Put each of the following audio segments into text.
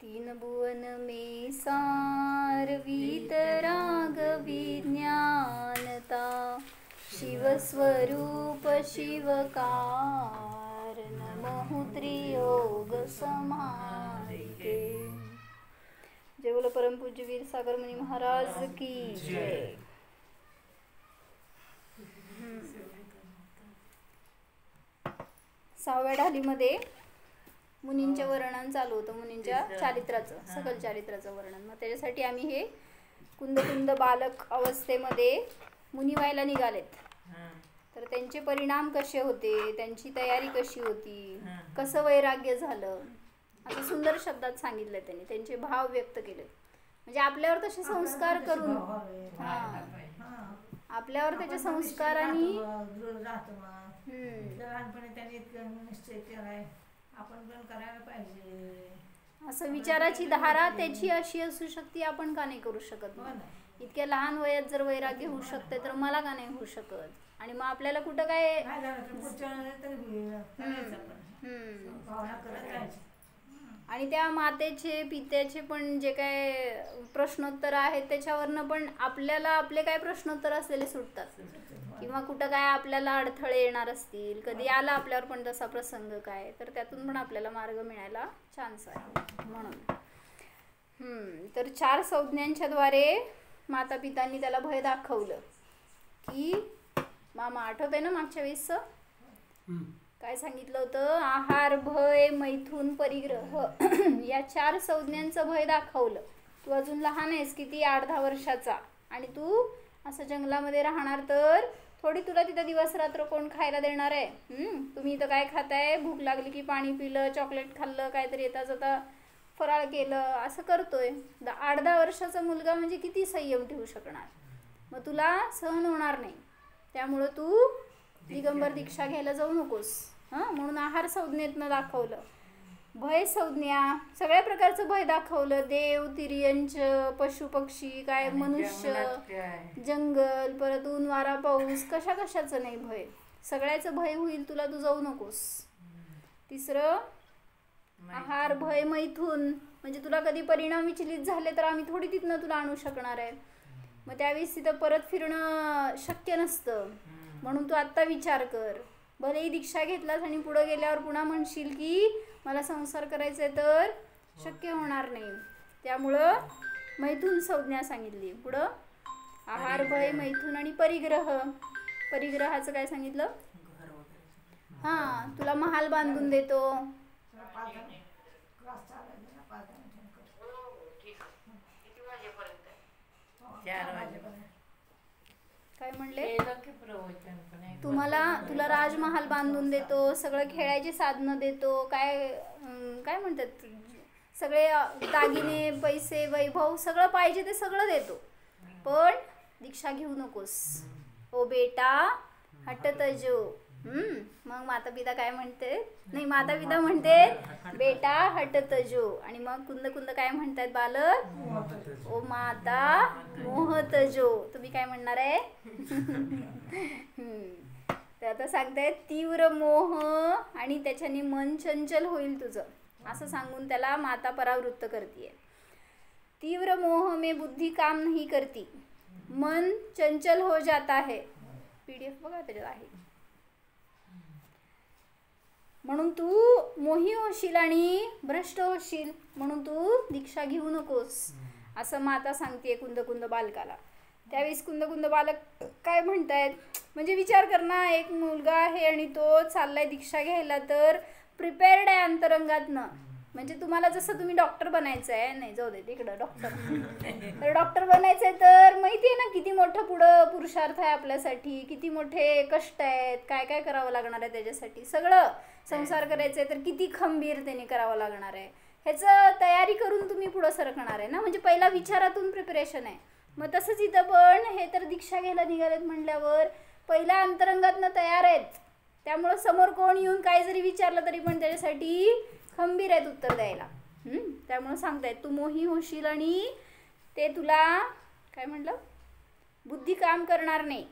तीन भुवन में सार वीतराग विज्ञानता शिव स्वरूप शिवकार नमो त्रियोग समाहिते। जय बोलो परम पूज्य वीर सागर मुनि महाराज की जय। सहाव्या ढालीमध्ये मुनींच्या वर्णन चालू होतं, मुनींच्या चारित्राचं, सकल चारित्राचं वर्णन। मग त्याच्यासाठी आम्ही हे कुंद कुंद बालक अवस्थेमध्ये मुनी व्हायला निघालेत, तर त्यांचे परिणाम कसे होते, त्यांची तयारी कशी होती, कसं वैराग्य झालं, असं सुंदर शब्दात सांगितलं त्यांनी, त्यांचे भाव व्यक्त केले। म्हणजे आपल्यावर तसे संस्कार करून आपल्यावर त्याचे संस्कारांनी आपण पण करायला पाहिजे असं विचाराची धारा त्याची अशी असू शकते, आपण का नाही करू शकत? इतक्या लहान वयात जर वैराग्य होऊ शकते तर मला का नाही होऊ शकत? आणि मग आपल्याला कुठं काय आणि त्या मातेचे पित्याचे पण जे काय प्रश्नोत्तर आहेत त्याच्यावरनं पण आपल्याला आपले काय प्रश्नोत्तर असलेले सुटतात, किंवा कुठं काय आपल्याला अडथळे येणार असतील, कधी आला आपल्यावर पण तसा प्रसंग काय, तर त्यातून पण आपल्याला मार्ग मिळायला चान्स आहे म्हणून। तर 4 संज्ञांच्या द्वारे माता पितांनी त्याला भय दाखवलं की मामा आठवतंय ना मागच्या वेळेस काय सांगितलं होतं? आहार, भय, मैथुन, परिग्रह या 4 संज्ञांचं भय दाखवलं। तू अजून लहान आहेस, किती 8-10 वर्षाचा, आणि तू असं जंगलामध्ये राहणार, तर थोडी तुला तिथं दिवस रात्र कोण खायला देणार आहे? तुम्ही इथं काय खाताय? भूक लागली की पाणी पिलं, चॉकलेट खाल्लं, काहीतरी येता जाता फराळ केलं, असं करतोय। 8-10 वर्षाचा मुलगा म्हणजे किती संयम ठेवू शकणार? मग तुला सहन होणार नाही, त्यामुळं तू दिगंबर दीक्षा घ्यायला जाऊ नकोस। म्हणून आहार संज्ञेतनं दाखवलं, भय संज्ञा सगळ्या प्रकारचं भय दाखवलं, देव, तिर्यंच, पशु पक्षी, काय मनुष्य, जंगल, परत ऊन वारा पाऊस, कशा कशाचं नाही भय, सगळ्याचं भय होईल तुला, तू जाऊ नकोस। तिसरं आहार, भय, मैथुन म्हणजे तुला कधी परिणाम विचलित झाले तर आम्ही थोडी तिथनं तुला आणू शकणार आहे, मग त्यावेळेस तिथं परत फिरणं शक्य नसतं, म्हणून तू आत्ता विचार कर। भलेही दीक्षा घेतलास आणि पुढे गेल्यावर पुन्हा म्हणशील की मला संसार करायचा आहे, तर शक्य होणार नाही, त्यामुळं मैथुन संज्ञा सांगितली। पुढं आहार, भय, मैथुन आणि परिग्रह। परिग्रहाचं काय सांगितलं? तुला महाल बांधून देतो, काय म्हणले? तुला राजमहाल बांधून देतो, सगळं खेळायची साधनं देतो, काय म्हणतात, सगळे दागिने, पैसे, वैभव, सगळं पाहिजे ते सगळं देतो, पण दीक्षा घेऊ नकोस, ओ बेटा हट तजो। मग माता पिता काय म्हणते? नाही, माता पिता म्हणते बेटा हट तजो, आणि मग कुंद कुंद काय म्हणतात बालक? ओ माता मोह तजो। तुम्ही काय म्हणणार आहे? तर आता सांगतायत तीव्र मोह आणि त्याच्याने मन चंचल होईल तुझं, असं सांगून त्याला माता परावृत्त करतीये। तीव्र मोह में बुद्धी काम नहीं करती, मन चंचल हो जाता है। PDF बघा त्याच्यात आहे। म्हणून तू मोही होशील आणि भ्रष्ट होशील, म्हणून तू दीक्षा घेऊ नकोस, असं माता सांगते कुंद कुंद बालकाला। त्यावेळेस कुंद कुंद बालक काय म्हणतायत? म्हणजे विचार कर ना, एक मुलगा आहे आणि तो चाललाय दीक्षा घ्यायला, तर प्रिपेअर्ड आहे अंतरंगातनं। म्हणजे तुम्हाला जसं तुम्ही डॉक्टर बनायचं आहे, नाही जाऊ दे तिकडं डॉक्टर, तर डॉक्टर बनायचं आहे तर माहिती आहे ना किती मोठं पुढं पुरुषार्थ आहे आपल्यासाठी, किती मोठे कष्ट आहेत, काय काय करावं लागणार आहे त्याच्यासाठी, सगळं संसार करायचं आहे तर किती खंबीरतेने करावं लागणार आहे, ह्याचं तयारी करून तुम्ही पुढं सरकणार आहे ना, म्हणजे पहिला विचारातून प्रिपरेशन आहे। मग तसंच इथं पण हे तर दीक्षा घ्यायला निघालेत म्हणल्यावर पहिल्या अंतरंगातनं तयार आहेत, त्यामुळं समोर कोण येऊन काय जरी विचारलं तरी पण त्याच्यासाठी खंबीर आहेत उत्तर द्यायला। त्यामुळं सांगतायत तू मोही होशील आणि ते तुला काय म्हणलं? बुद्धी काम करणार नाही,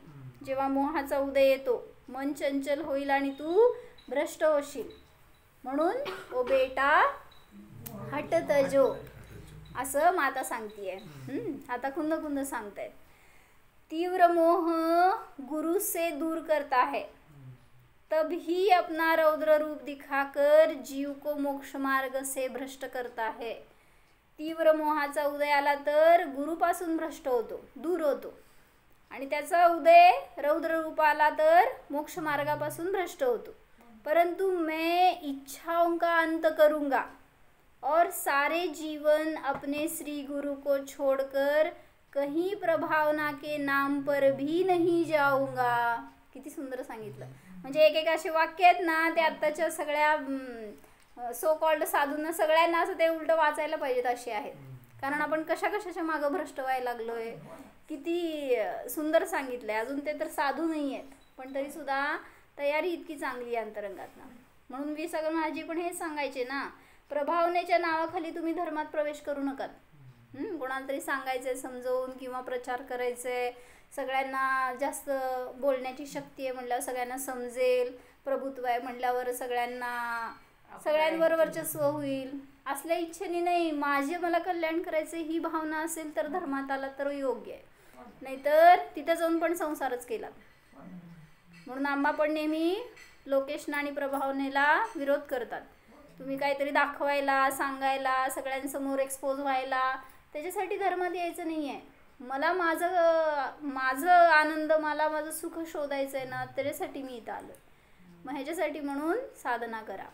जेव्हा मोहाचा उदय येतो मन चंचल होईल आणि तू भ्रष्ट होशील, म्हणून ओ बेटा हट तजो असं माता सांगतीये. आता खुंद खुंद सांगतायत. तीव्र मोह गुरु से दूर करता है, तभी अपना रौद्र रूप दिखाकर जीव को मोक्ष मार्ग से भ्रष्ट करता है. तीव्र मोहाचा उदय आला तर गुरुपासून भ्रष्ट होतो, दूर होतो. आणि त्याचा उदय रौद्र रूप आला तर मोक्ष मार्गापासून भ्रष्ट होतो. परंतु मैं इच्छाओं का अंत करूँगा और सारे जीवन अपने श्री गुरु को छोड़कर कहीं प्रभावना के नाम पर भी नहीं जाऊंगा. किती सुंदर सांगितलं. म्हणजे एक एक असे वाक्य आहेत ना, ते आत्ताच्या सगळ्या सो कॉल्ड साधूंना सगळ्यांना असं ते उलट वाचायला पाहिजेत असे आहेत. कारण आपण कशा कशाच्या मागं भ्रष्ट व्हायला लागलोय. किती सुंदर सांगितलंय. अजून ते तर साधू नाही आहेत, पण तरी सुद्धा तयारी इतकी चांगली आहे अंतरंगातनं. म्हणून विसागन महाराजी पण हेच सांगायचे ना, प्रभावनेच्या नावाखाली तुम्ही धर्मात प्रवेश करू नका. कोणाला तरी सांगायचंय समजवून किंवा प्रचार करायचंय, सगळ्यांना जास्त बोलण्याची शक्ती आहे म्हणल्यावर सगळ्यांना समजेल, प्रभुत्व आहे म्हणल्यावर सगळ्यांवर वर्चस्व होईल, असल्या इच्छेने नाही. मला कल्याण करायचं ही भावना असेल तर धर्मात आला तर योग्य आहे, नाहीतर तिथं जाऊन पण संसारच केला. म्हणून आंबा पण नेहमी लोकेशन आणि प्रभावनेला विरोध करतात. तुम्ही काहीतरी दाखवायला, सांगायला, सगळ्यांसमोर एक्सपोज व्हायला, त्याच्यासाठी धर्मात यायचं नाही आहे. मला माझं आनंद, मला माझं सुख शोधायचं आहे ना, त्याच्यासाठी मी इथं आलो. मग ह्याच्यासाठी म्हणून साधना करा.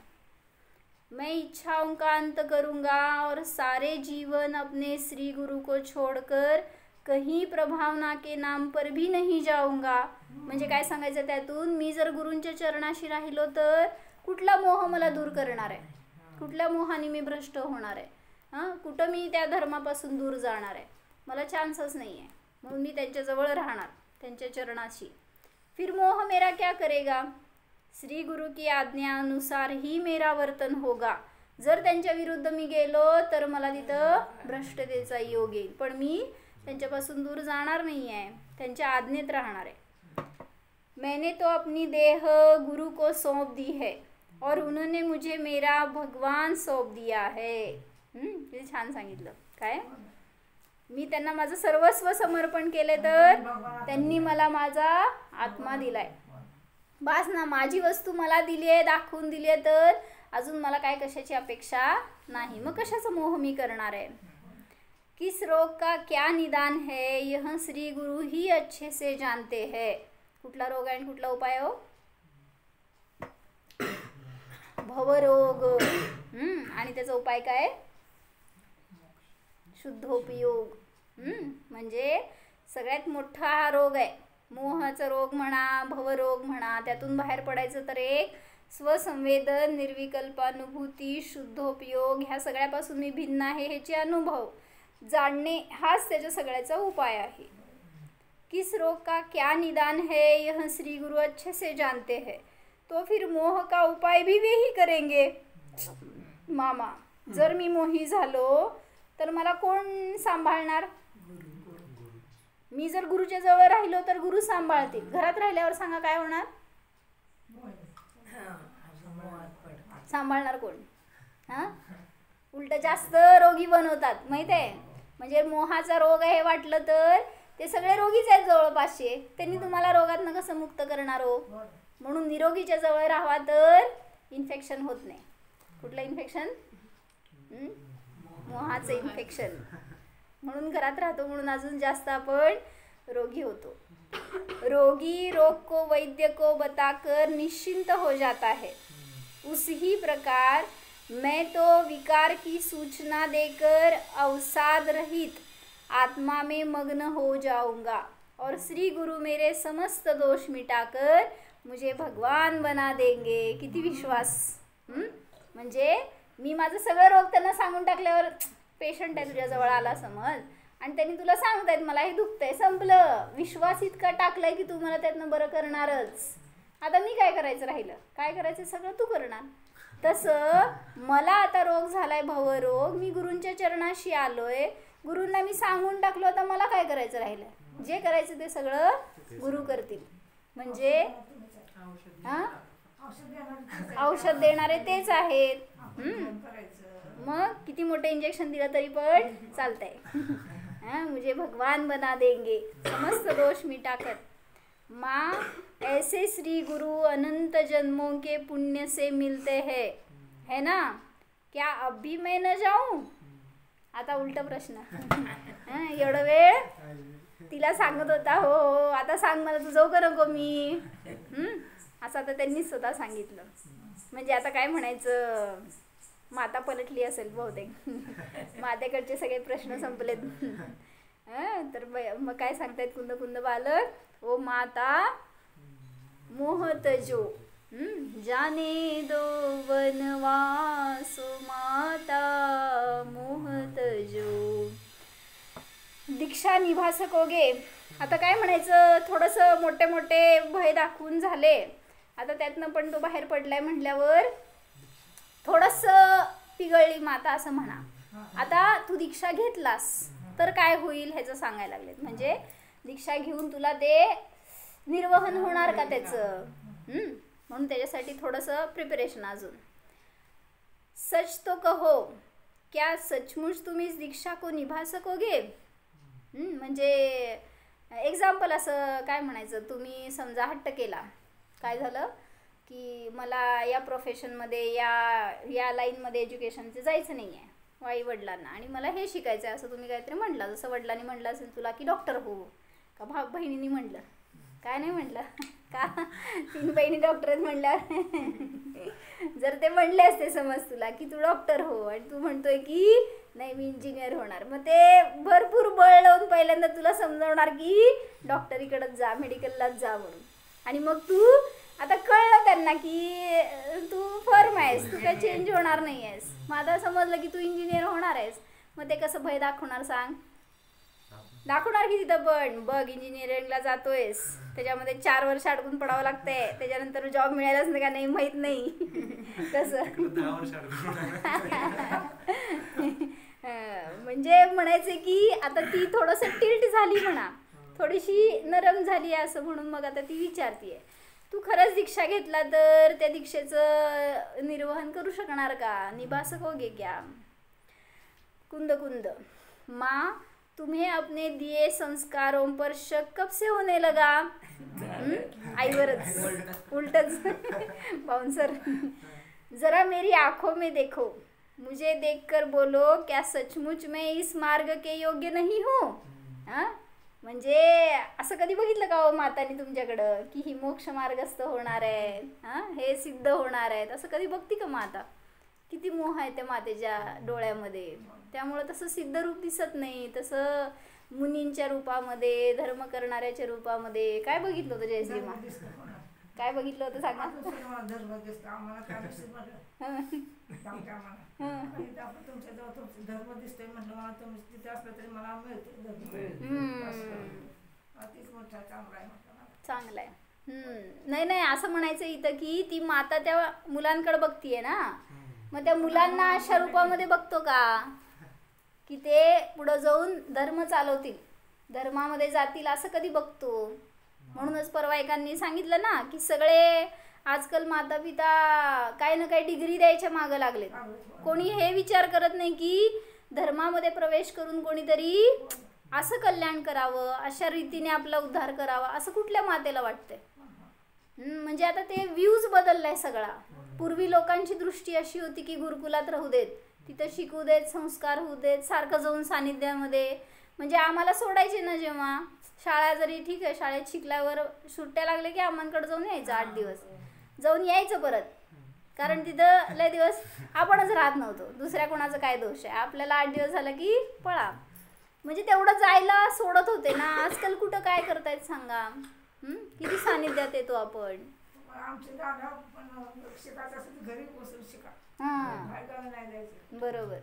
मैं इच्छाओं का अंत करूँगा और सारे जीवन अपने श्री गुरु को छोड़कर कहीं प्रभावना के नाम पर भी नहीं जाऊंगा. म्हणजे काय सांगायचं त्यातून, मी जर गुरूंच्या चरणाशी राहिलो तर कुठला मोह मला दूर करणार आहे, कुठल्या मोहाने मी भ्रष्ट होणार आहे, कुठं मी त्या धर्मापासून दूर जाणार आहे. मला चान्सच नाही आहे. म्हणून मी त्यांच्याजवळ राहणार, त्यांच्या चरणाशी. फिर मोह मेरा क्या करेगा, श्री गुरु की आज्ञा अनुसार ही मेरा वर्तन होगा. जर त्यांच्या विरुद्ध मी गेलो तर मला तिथं भ्रष्टतेचा योग येईल, पण मी त्यांच्यापासून दूर जाणार नाही आहे, त्यांच्या आज्ञेत राहणार आहे. मैंने तो अपनी देह गुरु को सौंप दी है और उन्होंने मुझे मेरा भगवान सौंप दिया है. हे छान सांगितलं. काय, मी त्यांना माझं सर्वस्व समर्पण केले तर त्यांनी मला माझा आत्मा दिलाय. बास ना, माझी वस्तू मला दिली आहे, दाखवून दिली आहे, तर अजून मला काय कशाची अपेक्षा नाही. मग कशाचा मोह मी करणार आहे. किस रोग का क्या निदान है, यह श्री गुरु ही अच्छे से जानते हैं. कुठला रोग आहे आणि कुठला उपाय हो, भवरोग. आणि त्याचा उपाय काय, शुद्धोपयोग. म्हणजे सगळ्यात मोठा हा रोग आहे. मोहाचा रोग म्हणा, भवरोग म्हणा, त्यातून बाहेर पडायचं तर एक स्वसंवेदन, निर्विकल्पानुभूती, शुद्धोपयोग, ह्या सगळ्यापासून मी भिन्न आहे ह्याचे अनुभव जाणणे, हाच त्याच्या सगळ्याचा उपाय आहे. किस रोग का क्या निदान है, यह श्री गुरु अच्छे से जानते हैं, तो फिर मोह का उपाय भी वे ही करेंगे. मामा, जर मी मोही झालो तर मला कोण सांभाळणार. मी जर गुरुच्या जवळ राहिलो तर गुरु सांभाळतील. घरात राहिल्यावर सांगा काय होणार, सांभाळणार कोण. उलट जास्त रोगी बनवतात माहित आहे. म्हणजे मोहाचा रोग आहे वाटलं तर ते सगळे रोगीच आहेत जवळपासचे, त्यांनी तुम्हाला रोगातनं कसं मुक्त करणार हो. म्हणून निरोगीच्या जवळ राहावा तर इन्फेक्शन होत नाही. कुठलं इन्फेक्शन, मोहाचं इन्फेक्शन. म्हणून घरात राहतो म्हणून अजून जास्त आपण रोगी होतो. रोगी रोग को वैद्य को बताकर निश्चिंत हो जाता है, उसी प्रकार मैं तो विकार की सूचना देकर अवसाद रहित आत्मा में मग्न हो जाऊंगा और श्री गुरु मेरे समस्त दोष मिटाकर मुझे भगवान बना देंगे. किती विश्वास. म्हणजे मी माझं सगळं रोग त्यांना सांगून टाकल्यावर, पेशंट आहे तुझ्याजवळ आला समज आणि त्यांनी तुला सांगतायत मला हे दुखतंय, संपलं. विश्वास इतका टाकलाय की तू मला त्यातनं बरं करणारच. आता मी काय करायचं राहिलं, काय करायचं सगळं तू करणार. तसं मला आता रोग झालाय, भवरोग, मी गुरूंच्या चरणाशी आलोय, गुरूंना मी सांगून टाकलो, आता मला काय करायचं राहिलं. जे करायचं ते सगळं गुरु करतील. म्हणजे औषध देणारे तेच आहेत. मग किती मोठे इंजेक्शन दिलं तरी पण चालतंय. मुझे भगवान बना देंगे, समस्त दोष मिटाकर. माँ ऐसे श्री गुरु अनंत जन्मों के पुण्य से मिलते हैं, है ना? क्या अब भी मैं न जाऊं? आता उलट प्रश्न. एवढा वेळ तिला सांगत होता, हो हो आता सांग मला, तू जाऊ का नको मी? असं आता त्यांनी स्वतः सांगितलं. म्हणजे आता काय म्हणायचं, माता पलटली असेल बहुतेक. मातेकडचे सगळे प्रश्न संपलेत. तर मग काय सांगतायत कुंद कुंद बालक, ओ माता मोहत जो जाने दो वनवासो, माता मोहत जो दीक्षा निभा सकोगे. आता काय म्हणायचं, थोडंसं मोठे मोठे भय दाखवून झाले, आता त्यातनं पण तो बाहेर पडलाय म्हटल्यावर थोडंसं पिघळली माता असं म्हणा. आता तू दीक्षा घेतलास तर काय होईल ह्याचं सांगायला लागलेत. म्हणजे दीक्षा घेऊन तुला ते निर्वहन होणार का त्याचं, म्हणून त्याच्यासाठी थोडंसं प्रिपरेशन अजून. सच तो कहो, क्या सचमुच तुम इस दीक्षा को निभा सकोगे. म्हणजे एक्झाम्पल असं काय म्हणायचं, तुम्ही समजा हट्ट केला, काय झालं की मला या प्रोफेशनमध्ये या लाईनमध्ये एज्युकेशनचे जायचं नाही आहे आई वडिलांना, आणि मला हे शिकायचं आहे असं तुम्ही काहीतरी म्हटलं. जसं वडिलांनी म्हटलं असेल तुला की डॉक्टर हो, का बहिणींनी म्हटलं, काय नाही म्हटलं का, 3 बहिणी डॉक्टर आहेत म्हटल्यावर जर ते म्हणले असते समज तुला की तू डॉक्टर हो, आणि तू म्हणतोय की नाही मी इंजिनियर होणार, मग ते भरपूर बळ लावून पहिल्यांदा तुला समजवणार की डॉक्टरीकडेच जा, मेडिकललाच जा म्हणून. आणि मग तू आता कळलं त्यांना की तू फर्म आहेस, तू काय चेंज होणार नाही आहेस. मग आता समजलं की तू इंजिनियर होणार आहेस, मग ते कसं भय दाखवणार सांग. दाखवणार की तिथं पण बघ इंजिनिअरिंगला जातोयस, त्याच्यामध्ये 4 वर्ष अडकून पडावं लागतंय, त्याच्यानंतर जॉब मिळायलाच नाही का नाही माहीत नाही कसं. म्हणजे म्हणायचं की आता ती थोडंसं टिल्ट झाली म्हणा, थोडीशी नरम झाली असं म्हणून मग आता ती विचारतीये, तू खरंच दीक्षा घेतला तर त्या दीक्षेचं निर्वहन करू शकणार का, निभा सकोगे क्या. कुंद कुंद, माँ तुम्हें अपने दिए संस्कारों पर शक कब से होने लगा. आईवरच उलटच बाउंसर. जरा मेरी आंखों में देखो, मुझे देखकर बोलो क्या सचमुच मैं इस मार्ग के योग्य नहीं हूँ. म्हणजे असं कधी बघितलं का हो मातानी तुमच्याकडं की ही मोक्ष मार्गस्थ होणार आहे, हे सिद्ध होणार आहेत, असं कधी बघती का माता. किती मोह आहे त्या मातेच्या डोळ्यामध्ये, त्यामुळं तसं सिद्ध रूप दिसत नाही. तसं मुनींच्या रूपामध्ये, धर्म करणाऱ्याच्या रूपामध्ये काय बघितलं होतं जयश्रीमा, काय बघितलं होतं सांगा. चांगलं आहे. नाही नाही असं म्हणायचं इथं की ती माता त्या मुलांकडे बघतीये ना, मग त्या मुलांना अशा रूपामध्ये बघतो का की ते पुढं जाऊन धर्म चालवतील, धर्मामध्ये जातील असं कधी बघतो. म्हणूनच परवा एकांनी सांगितलं ना की सगळे आजकाल माता पिता काही ना काही डिग्री द्यायच्या मागं लागलेत. कोणी हे विचार करत नाही की धर्मामध्ये प्रवेश करून कोणीतरी असं कल्याण करावं, अशा रीतीने आपला उद्धार करावा असं कुठल्या मातेला वाटतंय. म्हणजे आता ते व्ह्यूज बदललाय सगळा. पूर्वी लोकांची दृष्टी अशी होती की गुरुकुलात राहू देत, तिथं शिकू देत, संस्कार होऊ देत, सारखं जाऊन सानिध्यामध्ये. म्हणजे आम्हाला सोडायचे ना जेव्हा शाळा, जरी ठीक आहे शाळेत शिकल्यावर सुट्ट्या लागल्या की आम्हांकडे जाऊन यायचं, 8 दिवस जाऊन यायचं परत, कारण तिथं लय दिवस आपणच राहत नव्हतो. दुसऱ्या कोणाचं काय दोष आहे, आपल्याला 8 दिवस झालं की पळा. म्हणजे तेवढं जायला सोडत होते ना. आजकाल कुठं काय करतायत सांगा. किती सानिध्यात येतो आपण. बरोबर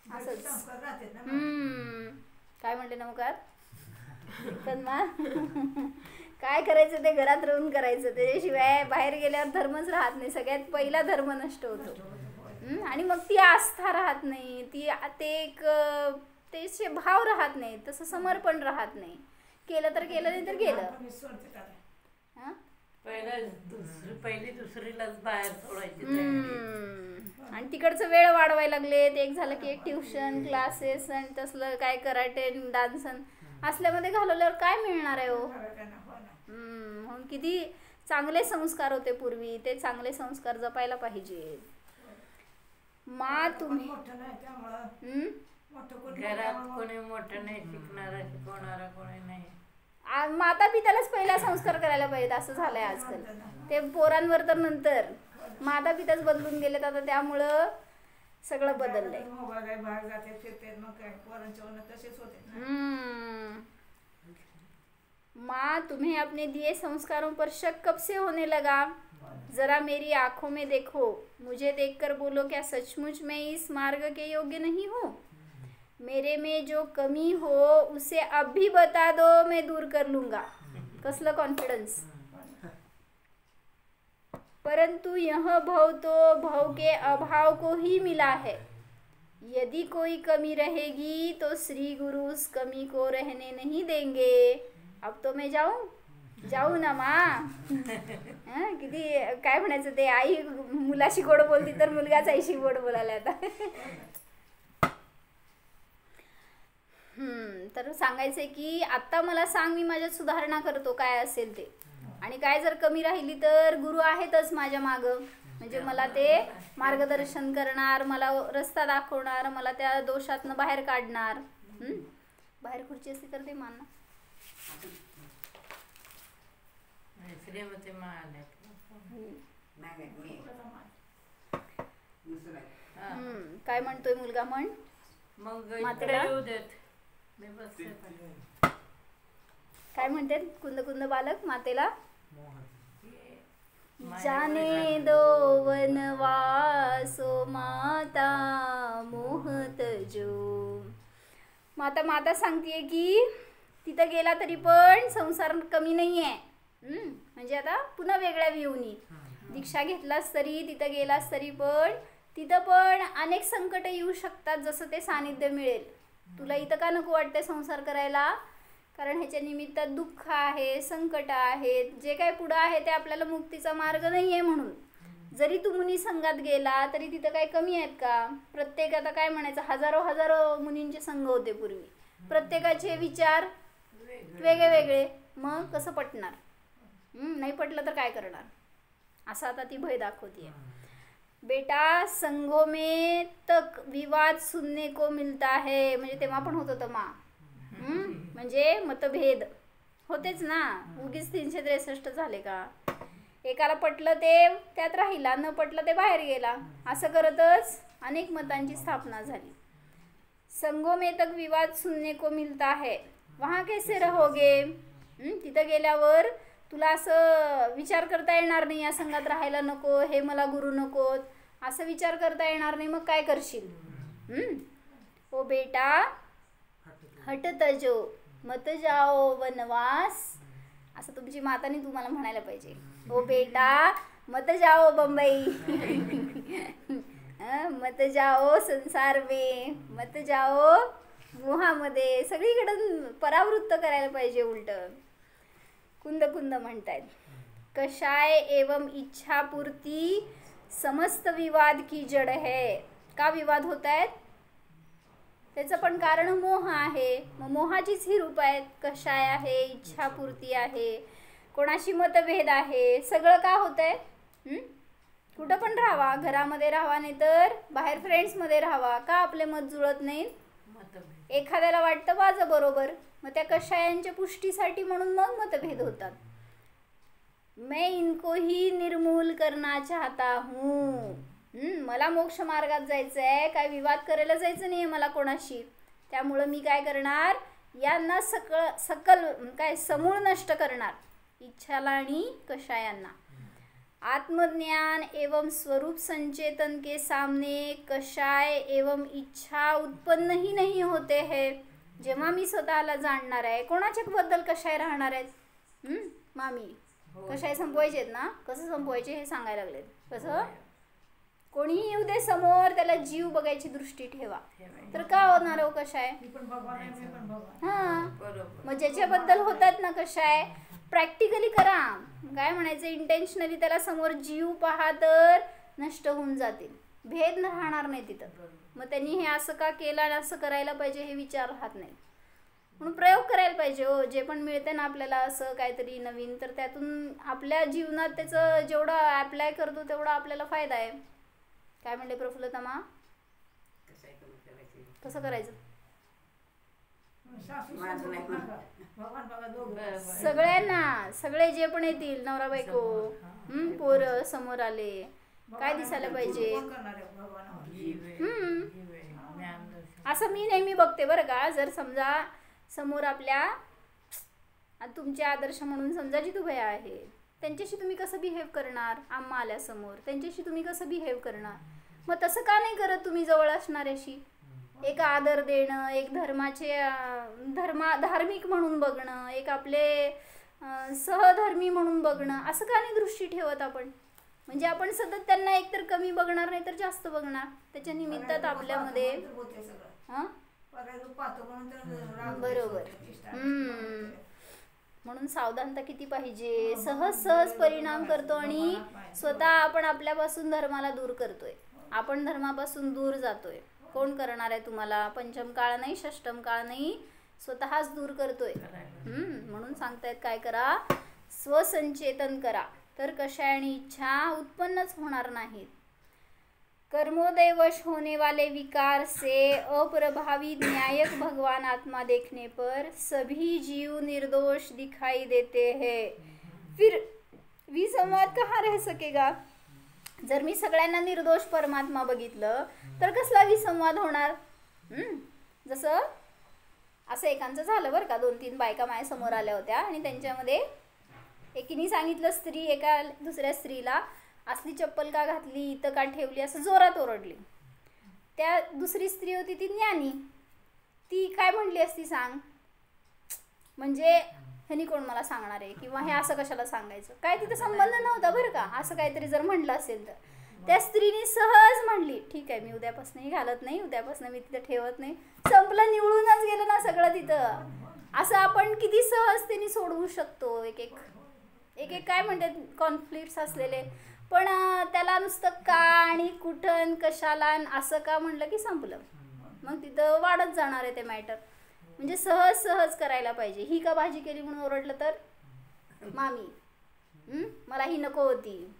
असंच. काय म्हणते नमकार पण काय करायचं ते घरात राहून करायचं, त्याच्याशिवाय बाहेर गेल्यावर धर्मच राहत नाही. सगळ्यात पहिला धर्म नष्ट होतो. आणि मग ती आस्था राहत नाही, ते एक त्याचे भाव राहत नाही, तसं समर्पण राहत नाही. केलं तर केलं, नाही तर गेलं. पहिली दुसरीलाच बाहेर सोडायची. आणि तिकडचं वेळ वाढवायला लागलेत. एक झालं की एक ट्युशन क्लासेस आणि तसलं काय कराटे डान्स असल्यामध्ये घालवल्यावर काय मिळणार आहे हो. म्हणून किती चांगले संस्कार होते पूर्वी, ते चांगले संस्कार जपायला पाहिजे. तुम्ही घरात कोणी मोठं नाही शिकणारा शिकवणारा कोणी नाही. माता पित्यालाच पहिला संस्कार करायला पाहिजेत असं झालंय आजकाल. ते पोरांवर तर नंतर माता पिताच बदलून गेलेत आता, त्यामुळं सगळं बदललंय. माँ तुम्हें अपने दिए संस्कारों पर शक कब से होने लगा? जरा मेरी आंखों में देखो, मुझे देखकर बोलो क्या सचमुच मैं इस मार्ग के योग्य नहीं हूँ? मेरे में जो कमी हो उसे अब भी बता दो, मैं दूर कर लूंगा. कसलं कॉन्फिडन्स. परंतु यह भव तो भव के अभाव को ही मिला है. यदि कोई कमी रहेगी तो श्री गुरु उस कमी को रहने नहीं देंगे. अब तो मैं जाऊ ना माँ. किती काय म्हणायचं ते, आई मुलाशी गोड बोलती तर मुलगाच आईशी गोड बोलायला आता. तर सांगायचंय की आत्ता मला सांग, मी माझ्यात सुधारणा करतो काय असेल ते. आणि काय जर कमी राहिली तर गुरु आहेतच माझ्या मागं, म्हणजे मला ते मार्गदर्शन करणार, मला रस्ता दाखवणार, मला त्या दोषातनं बाहेर काढणार. बाहेर खुर्ची असली तर ते मानणार. काय म्हणतोय मुलगा? म्हण मातेला काय म्हणते कुंद कुंद बालक मातेला? जाने दो वनवासो माता मोहत जो. माता सांगतेय की तिथं गेला तरी पण संसार कमी नाहीये. म्हणजे आता पुन्हा वेगळ्या व्ह्यूनी दीक्षा घेतलास तरी, तिथं गेलास तरी पण तिथं पण अनेक संकट येऊ शकतात. जसं ते सानिध्य मिळेल तुला. इथं का नको वाटतंय संसार करायला? कारण ह्याच्या निमित्तात दुःख आहे, संकट आहेत, जे काय पुढं आहे ते आपल्याला मुक्तीचा मार्ग नाही आहे. म्हणून जरी तू मुनी संघात गेला तरी तिथं काय कमी आहेत का? प्रत्येक आता काय म्हणायचं, हजारो मुनींचे संघ होते पूर्वी. प्रत्येकाचे विचार वेगळे वेगळे. मग कसं पटणार? नाही पटलं तर काय करणार? असं आता ती भय दाखवतीये. बेटा संघों में तक विवाद सुनने को मिलता है. म्हणजे तेव्हा पण होत होतं माँ. म्हणजे मतभेद होतेच ना. उगीच 363 झाले का? एकाला पटलं ते त्यात राहिला, न पटलं ते बाहेर गेला. असं करतच अनेक मतांची स्थापना झाली. संघों में तक विवाद सुनने को मिलता है, वहाँ कैसे रहोगे? तिथं गेल्यावर तुला असं विचार करता येणार नाही, या संघात राहायला नको, हे मला गुरु नकोत, असं विचार करता येणार नाही. मग काय करशील? ओ बेटा हट तजो मत जाओ वनवास, असं तुमची मातानी तुम्हाला म्हणायला पाहिजे. ओ बेटा मत जाओ बंबई, मत जाओ संसार में, मत जाओ मोहामध्ये. सगळीकडून परावृत्त करायला पाहिजे उलट. कुंद कुंद म्हणतायत, कषाय एवं इच्छापूर्ती समस्त विवाद की जड़ है. का विवाद होत आहेत? त्याचं पण कारण मोह आहे. मग मोहाचीच ही रूप आहेत. कषाय आहे, इच्छापूर्ती आहे, कोणाशी मतभेद आहे. सगळं का होतंय? कुठं पण राहावा, घरामध्ये राहावा, नाही तर बाहेर फ्रेंड्समध्ये राहावा. का आपले मत जुळत नाहीत? एखाद्याला वाटतं माझं बरोबर, मग त्या कषायांच्या पुष्टीसाठी म्हणून मग मतभेद होतात. मैं इनको ही निर्मूल करना चाहता हूँ. मला मोक्ष मार्गात जायचं आहे, काय विवाद करायला जायचं नाही आहे मला कोणाशी. त्यामुळं मी काय करणार, यांना सकल काय समूळ नष्ट करणार, इच्छाला आणि कषायांना. आत्मज्ञान एवं स्वरूप संचेतन के सामने कषाय एवं इच्छा उत्पन्न ही नहीं होते हैं. जेव्हा मी स्वतःला जाणणार आहे, कोणाच्या बद्दल कषाय राहणार आहेत? मामी कषाय संपवायचे आहेत ना? कसं संपवायचे हे सांगायला लागलेत. कसं? कोणीही येऊ दे समोर, त्याला जीव बघायची दृष्टी ठेवा. तर का होणार हो कशा आहे? हा, बरोबर. मग ज्याच्याबद्दल होतात ना कशा आहे, प्रॅक्टिकली करा. काय म्हणायचं, इंटेन्शनली त्याला समोर जीव पहा तर नष्ट होऊन जातील, भेद राहणार नाही तिथं. मग त्यांनी हे असं का केलं आणि असं करायला पाहिजे हे विचार राहत नाही. म्हणून प्रयोग करायला पाहिजे हो. जे पण मिळते ना आपल्याला असं काहीतरी नवीन, तर त्यातून आपल्या जीवनात त्याचं जेवढं अप्लाय करतो तेवढा आपल्याला फायदा आहे. काय म्हणले प्रफुल्लतमा? कसं करायचं? सगळ्यांना, सगळे जे पण येतील, नवरा बायको, पोरं समोर आले, काय दिसायला पाहिजे? असं मी नेहमी बघते बरं का. जर समजा समोर आपल्या तुमचे आदर्श म्हणून समजा जितूभाई आहे, त्यांच्याशी तुम्ही कसं बिहेव करणार? आम्हा आल्यासमोर त्यांच्याशी तुम्ही कसं बिहेव करणार? मग तसं का नाही करत तुम्ही जवळ असणाऱ्याशी? एक आदर देणं, एक धार्मिक म्हणून बघणं, एक आपले सहधर्मी म्हणून बघणं, असं का नाही दृष्टी ठेवत आपण? म्हणजे आपण सतत त्यांना एकतर कमी बघणार नाही तर जास्त बघणार. त्याच्या निमित्तात आपल्यामध्ये बरोबर. म्हणून सावधानता किती पाहिजे. सहज परिणाम करतो आणि स्वतः आपण आपल्यापासून धर्माला दूर करतोय, आपण धर्मापासून दूर जातोय. कोण करणार आहे तुम्हाला? पंचम काळ नाही, षष्टम काळ नाही, स्वतःच दूर करतोय. म्हणून सांगतायत काय करा, स्वसंचेतन करा, तर कशा आणि इच्छा उत्पन्नच होणार नाहीत. कर्मोदय वश होने वाले विकार से अप्रभावी न्यायक भगवान आत्मा देखने पर सभी जीव निर्दोष दिखाई देते हैं. फिर विसंवाद कहाँ रह सकेगा? जर मी सगळ्यांना निर्दोष परमात्मा बघितलं तर कसला विसंवाद होणार? जसं असं एकांचं झालं बरं का. 2-3 बायका माझ्या समोर आल्या होत्या आणि त्यांच्यामध्ये एकीने सांगितलं, स्त्री एका दुसऱ्या स्त्रीला असली चप्पल का घातली, इथं का ठेवली, असं जोरात ओरडली. त्या दुसरी स्त्री होती ती ज्ञानी, ती काय म्हणली असती सांग? म्हणजे ह्यानी कोण मला सांगणार आहे, किंवा हे असं कशाला सांगायचं, काय तिथं संबंध नव्हता बरं का. असं काहीतरी जर म्हणलं असेल तर त्या स्त्रीने सहज म्हणली, ठीक आहे मी उद्यापासूनही घालत नाही, उद्यापासून मी तिथं ठेवत नाही. संपलं, निवळूनच गेलं ना सगळं तिथं. असं आपण किती सहजतेने सोडवू शकतो एक काय म्हणतात कॉन्फ्लिक्ट्स असलेले. पण त्याला नुसतं का आणि कुठं कशाला असं का म्हणलं की संपलं. मग तिथं वाढत जाणार आहे ते मॅटर. म्हणजे सहज करायला पाहिजे. ही का भाजी केली म्हणून ओरडलं तर मामी मला ही नको होती,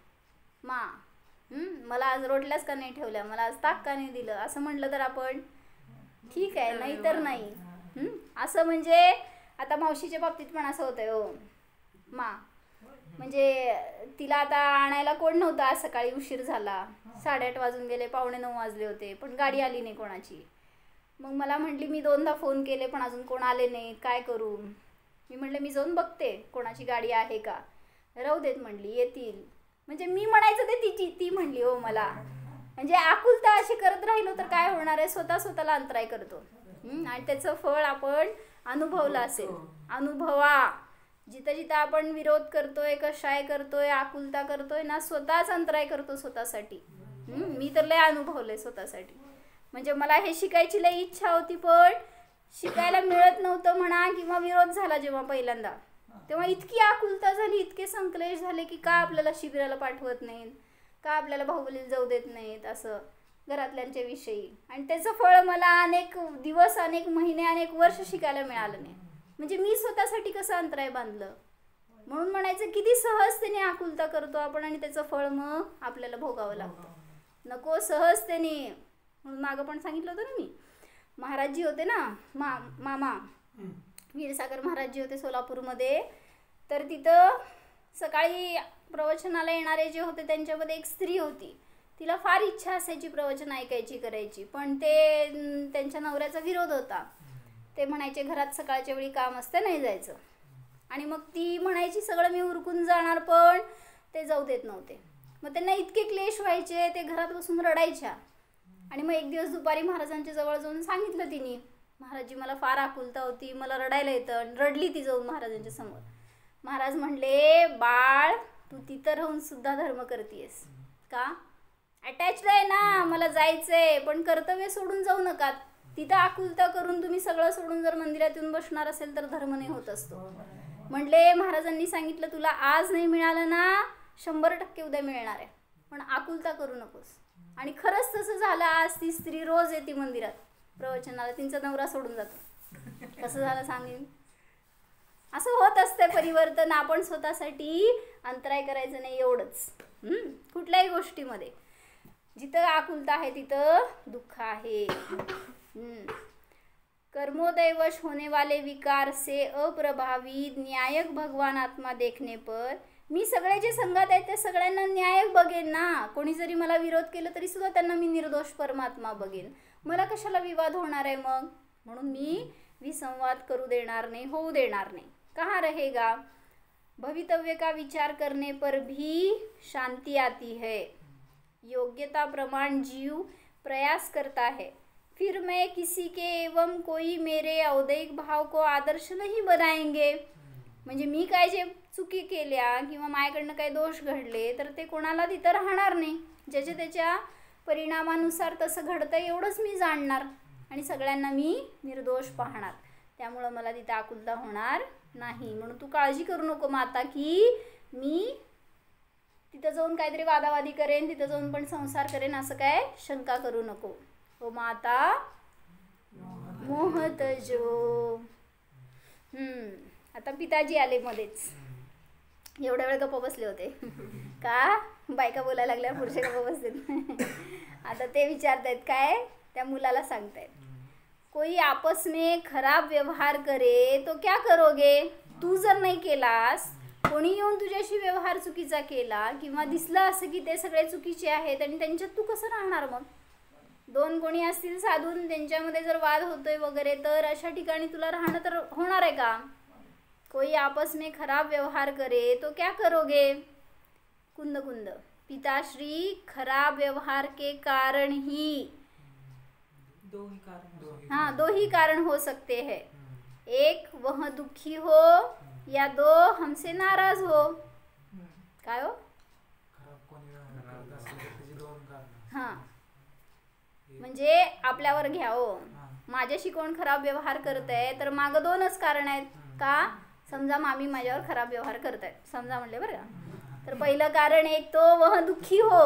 मला आज रोटल्याच का नाही ठेवल्या, मला आज ताक का नाही दिलं, असं म्हटलं तर आपण ठीक आहे, नाही तर नाही. असं म्हणजे आता मावशीच्या बाबतीत पण असं होतंय हो. म्हणजे तिला आता आणायला कोण नव्हतं, आज सकाळी उशीर झाला, 8:30 वाजून गेले, 8:45 वाजले होते, पण गाडी आली नाही कोणाची. मग मला म्हटली मी 2दा फोन केले पण अजून कोण आले नाही, काय करू? मी म्हटलं मी जाऊन बघते कोणाची गाडी आहे का. राहू देत म्हणली, येतील. म्हणजे मी म्हणायचं ते ती म्हणली हो मला. म्हणजे आकुलता अशी करत राहिलो तर काय होणार आहे, स्वतःला अंतराय करतो. आणि त्याचं फळ आपण अनुभवलं असेल. अनुभवा. जिथं आपण विरोध करतोय, कशाय करतोय, आकुलता करतोय ना, स्वतःच अंतराय करतो स्वतःसाठी. मी तर लय अनुभवलंय स्वतःसाठी. म्हणजे मला हे शिकायची लय इच्छा होती पण शिकायला मिळत नव्हतं म्हणा, किंवा विरोध झाला जेव्हा पहिल्यांदा, तेव्हा इतकी आकुलता झाली, इतके संकलेश झाले की का आपल्याला शिबिराला पाठवत नाहीत, का आपल्याला बाहुबलीला जाऊ देत नाहीत, असं घरातल्यांच्या विषयी. आणि त्याचं फळ मला अनेक दिवस, अनेक महिने, अनेक वर्ष शिकायला मिळालं नाही. म्हणजे मी स्वतःसाठी कसं अंतराय बांधलं. म्हणून म्हणायचं किती सहजतेने आकुलता करतो आपण आणि त्याचं फळ मग आपल्याला भोगावं लागतं. नको सहजतेने. म्हणून मागं पण सांगितलं होतं ना मी, महाराजजी होते ना, मामा वीरसागर महाराजजी होते सोलापूरमध्ये. तर तिथं सकाळी प्रवचनाला येणारे जे होते त्यांच्यामध्ये एक स्त्री होती. तिला फार इच्छा असायची प्रवचन ऐकायची, करायची, पण ते त्यांच्या नवऱ्याचा विरोध होता. ते म्हणायचे घरात सकाळच्या वेळी काम असते, नाही जायचं. आणि मग ती म्हणायची सगळं मी उरकून जाणार, पण ते जाऊ देत नव्हते. मग त्यांना इतके क्लेश व्हायचे, ते घरात बसून रडायच्या. आणि मग एक दिवस दुपारी महाराजांच्या जवळ जाऊन सांगितलं तिने, महाराजजी मला फार आकुलता होती, मला रडायला येतं. आणि रडली ती जाऊन महाराजांच्या समोर. महाराज म्हणले, बाळ तू तिथं राहून सुद्धा धर्म करतेस का? अटॅच्ड आहे ना, मला जायचंय, पण कर्तव्य सोडून जाऊ नका. तिथं आकुलता करून तुम्ही सगळं सोडून जर मंदिरात येऊन बसणार असेल तर धर्म नाही होत असतो. म्हणले महाराजांनी सांगितलं, तुला आज नाही मिळालं ना, 100% उद्या मिळणार आहे, पण आकुलता करू नकोस. आणि खरंच तसं झालं. आज ती स्त्री रोज येते मंदिरात प्रवचनाला, तिचा नवरा सोडून जातो. कसं झालं सांगेन. असं होत असते परिवर्तन. आपण स्वतःसाठी अंतराय करायचं नाही एवढंच. कुठल्याही गोष्टीमध्ये जिथं आकुलता आहे तिथं दुःख आहे. कर्मोदयवश होने वाले विकार से अप्रभावी न्यायक भगवान आत्मा देखने पर. मी सगळे जे संघात आहेत त्या सगळ्यांना न्यायक बघेन ना. कोणी जरी मला विरोध केला तरी सुद्धा त्यांना मी निर्दोष परमात्मा बघेन. मला कशाला विवाद होणार आहे मग. म्हणून मी विसंवाद करू देणार नाही, होऊ देणार नाही. कहाँ रहेगा. भवितव्य का विचार करने पर भी शांति आती है. योग्यता प्रमाण जीव प्रयास करता है. फिर मैं किसी के एवं कोई मेरे औदैहिक भाव को आदर्श नहीं बनाएंगे. म्हणजे मी काय जे चुकी केल्या किंवा माझ्याकडनं काही दोष घडले तर ते कोणाला तिथं राहणार नाही. ज्याच्या त्याच्या परिणामानुसार तसं घडतं एवढंच मी जाणणार आणि सगळ्यांना मी निर्दोष पाहणार. त्यामुळं मला तिथं आकुलता होणार नाही. म्हणून तू काळजी करू नको माता की मी तिथं जाऊन काहीतरी वादावादी करेन, तिथं जाऊन पण संसार करेन, असं काय शंका करू नको. हो माता मोहत जो. आता पिताजी आले मध्येच. एवढ्या वेळ गप्प बसले होते का, बायका बोलायला लागल्या, पुरुष गप्प बसलेत. आता ते विचारतायत काय, त्या मुलाला सांगतायत, कोई आपस में खराब व्यवहार करे तो क्या करोगे. तू जर नाही केलास, कोणी येऊन तुझ्याशी व्यवहार चुकीचा केला किंवा दिसलं असं की ते सगळे चुकीचे आहेत आणि त्यांच्यात तू कसं राहणार मग. दोन कोणी असतील साधून, त्यांच्यामध्ये जर वाद होतोय वगैरे, तर अशा ठिकाणी तुला राहणं तर होणार आहे का. कोई आपस में खराब व्यवहार करे तो क्या करोगे. कुंद कुंद. पिताश्री खराब व्यवहार के कारण ही दो ही कारण हो सकते हैं. एक वह दुखी हो या दो हमसे नाराज हो. काय हो. हां म्हणजे आपल्यावर घ्या हो. माझ्याशी कोण खराब व्यवहार करत आहे तर मागं दोनच कारण आहेत का. समजा मामी माझ्यावर खराब व्यवहार करत आहेत समजा म्हणले बरं का, तर पहिलं कारण एक तो वह दुःखी हो.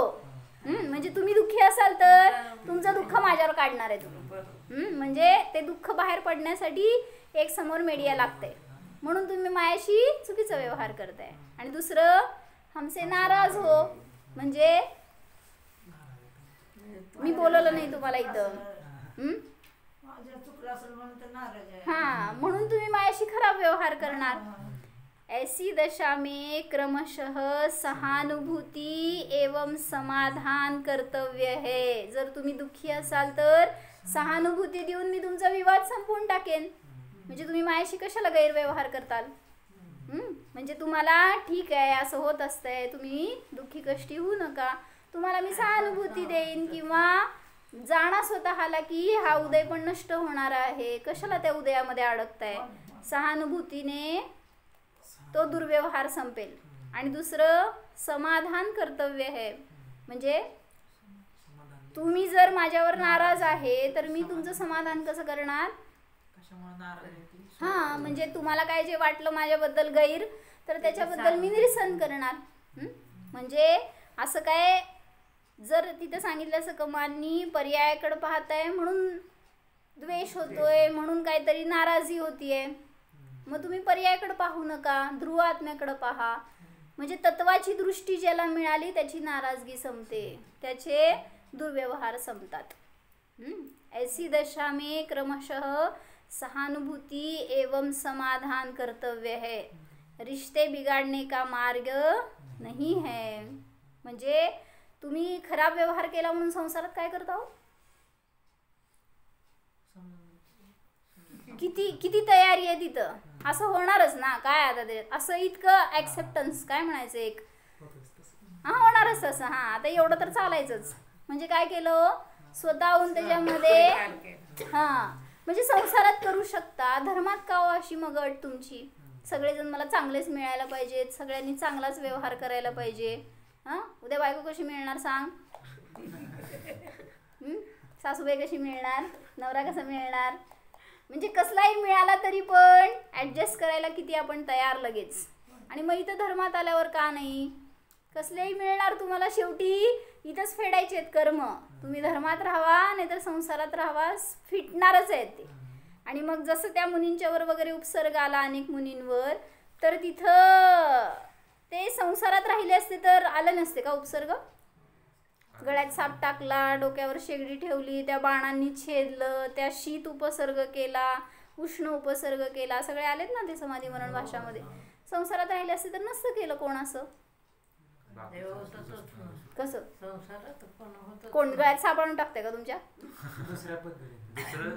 म्हणजे तुम्ही दुःखी असाल तर तुमचं दुःख माझ्यावर काढणार आहे तुम्ही. म्हणजे ते दुःख बाहेर पडण्यासाठी एक समोर मीडिया लागते, म्हणून तुम्ही माझ्याशी चुकीचा व्यवहार करताय. आणि दुसरं हमसे नाराज हो, म्हणजे मी बोलवलं नाही तुम्हाला इथं. हाँ, म्हणून तुम्ही माझ्याशी खराब व्यवहार करणार. ऐसी दशा में क्रमशः सहानुभूती एवं समाधान कर्तव्य है. जर तुम्ही दुःखी असाल तर सहानुभूती देऊन मी तुमचा विवाद संपवून टाकेन. म्हणजे तुम्ही माझ्याशी कशाला गैरव्यवहार करताल. म्हणजे तुम्हाला ठीक आहे असं होत असतंय, तुम्ही दुःखी कष्टी होऊ नका, तुम्हाला मी सहानुभूती देईन किंवा जाणा स्वतःला की हा उदय पण नष्ट होणार आहे, कशाला त्या उदयामध्ये अडकताय. सहानुभूतीने तो दुर्व्यवहार संपेल. आणि दुसरं समाधान कर्तव्य आहे. म्हणजे तुम्ही जर माझ्यावर नाराज आहे तर मी तुमचं समाधान कसं करणार. हां म्हणजे तुम्हाला काय जे वाटलं माझ्याबद्दल गैर तर त्याच्याबद्दल मी निरसन करणार. म्हणजे असं काय जर तिथे सांगितलं असं कमानी पर्यायाकडे पाहताय म्हणून द्वेष होतोय, म्हणून काहीतरी नाराजी होतीये, मग तुम्ही पर्यायाकडे पाहू नका, ध्रुव आत्म्याकडे पहा. म्हणजे तत्वाची दृष्टी ज्याला मिळाली त्याची नाराजगी संपते, त्याचे दुर्व्यवहार संपतात. ऐसी दशा में क्रमशः सहानुभूती एवं समाधान कर्तव्य है. रिश्ते बिगाड़ने का मार्ग नहीं है. म्हणजे तुम्ही खराब व्यवहार केला म्हणून संसारात काय करता हो. किती तयारी आहे तिथं. असं होणारच ना. काय आता ते असं इतकं ॲक्सेप्टन्स काय म्हणायचं एक हां होणारच तसं. हां आता एवढं तर चालायचंच. म्हणजे काय केलं स्वतःहून त्याच्यामध्ये हां म्हणजे संसारात करू शकता. धर्मात का हो अशी मग अट तुमची. सगळेजण मला चांगलेच मिळायला पाहिजेत, सगळ्यांनी चांगलाच व्यवहार करायला पाहिजे. हां उद्या बायको कशी मिळणार सांग. सासूबाई कशी मिळणार, नवरा कसा मिळणार, म्हणजे कसलाही मिळाला तरी पण ॲडजस्ट करायला किती आपण तयार लगेच. आणि मग इथं धर्मात आल्यावर का नाही, कसलेही मिळणार तुम्हाला, शेवटी इथंच फेडायचे आहेत कर्म. तुम्ही धर्मात राहावा नाही तर संसारात राहावा, फिटणारच आहेत ते. आणि मग जसं त्या मुनींच्यावर वगैरे उपसर्ग आला अनेक मुनींवर, तर तिथं ते संसारात राहिले असते तर आलं नसते का उपसर्ग. गळ्यात साप टाकला, डोक्यावर शेगडी ठेवली, त्या बाणांनी छेदलं, त्या शीत उपसर्ग केला, उष्ण उपसर्ग केला, सगळे आलेत ना ते समाधी मरण भाषामध्ये. संसारात राहिले असते तर नसतं केलं कोण असं. कसं कोण गळ्यात साप आणून टाकते का तुमच्या.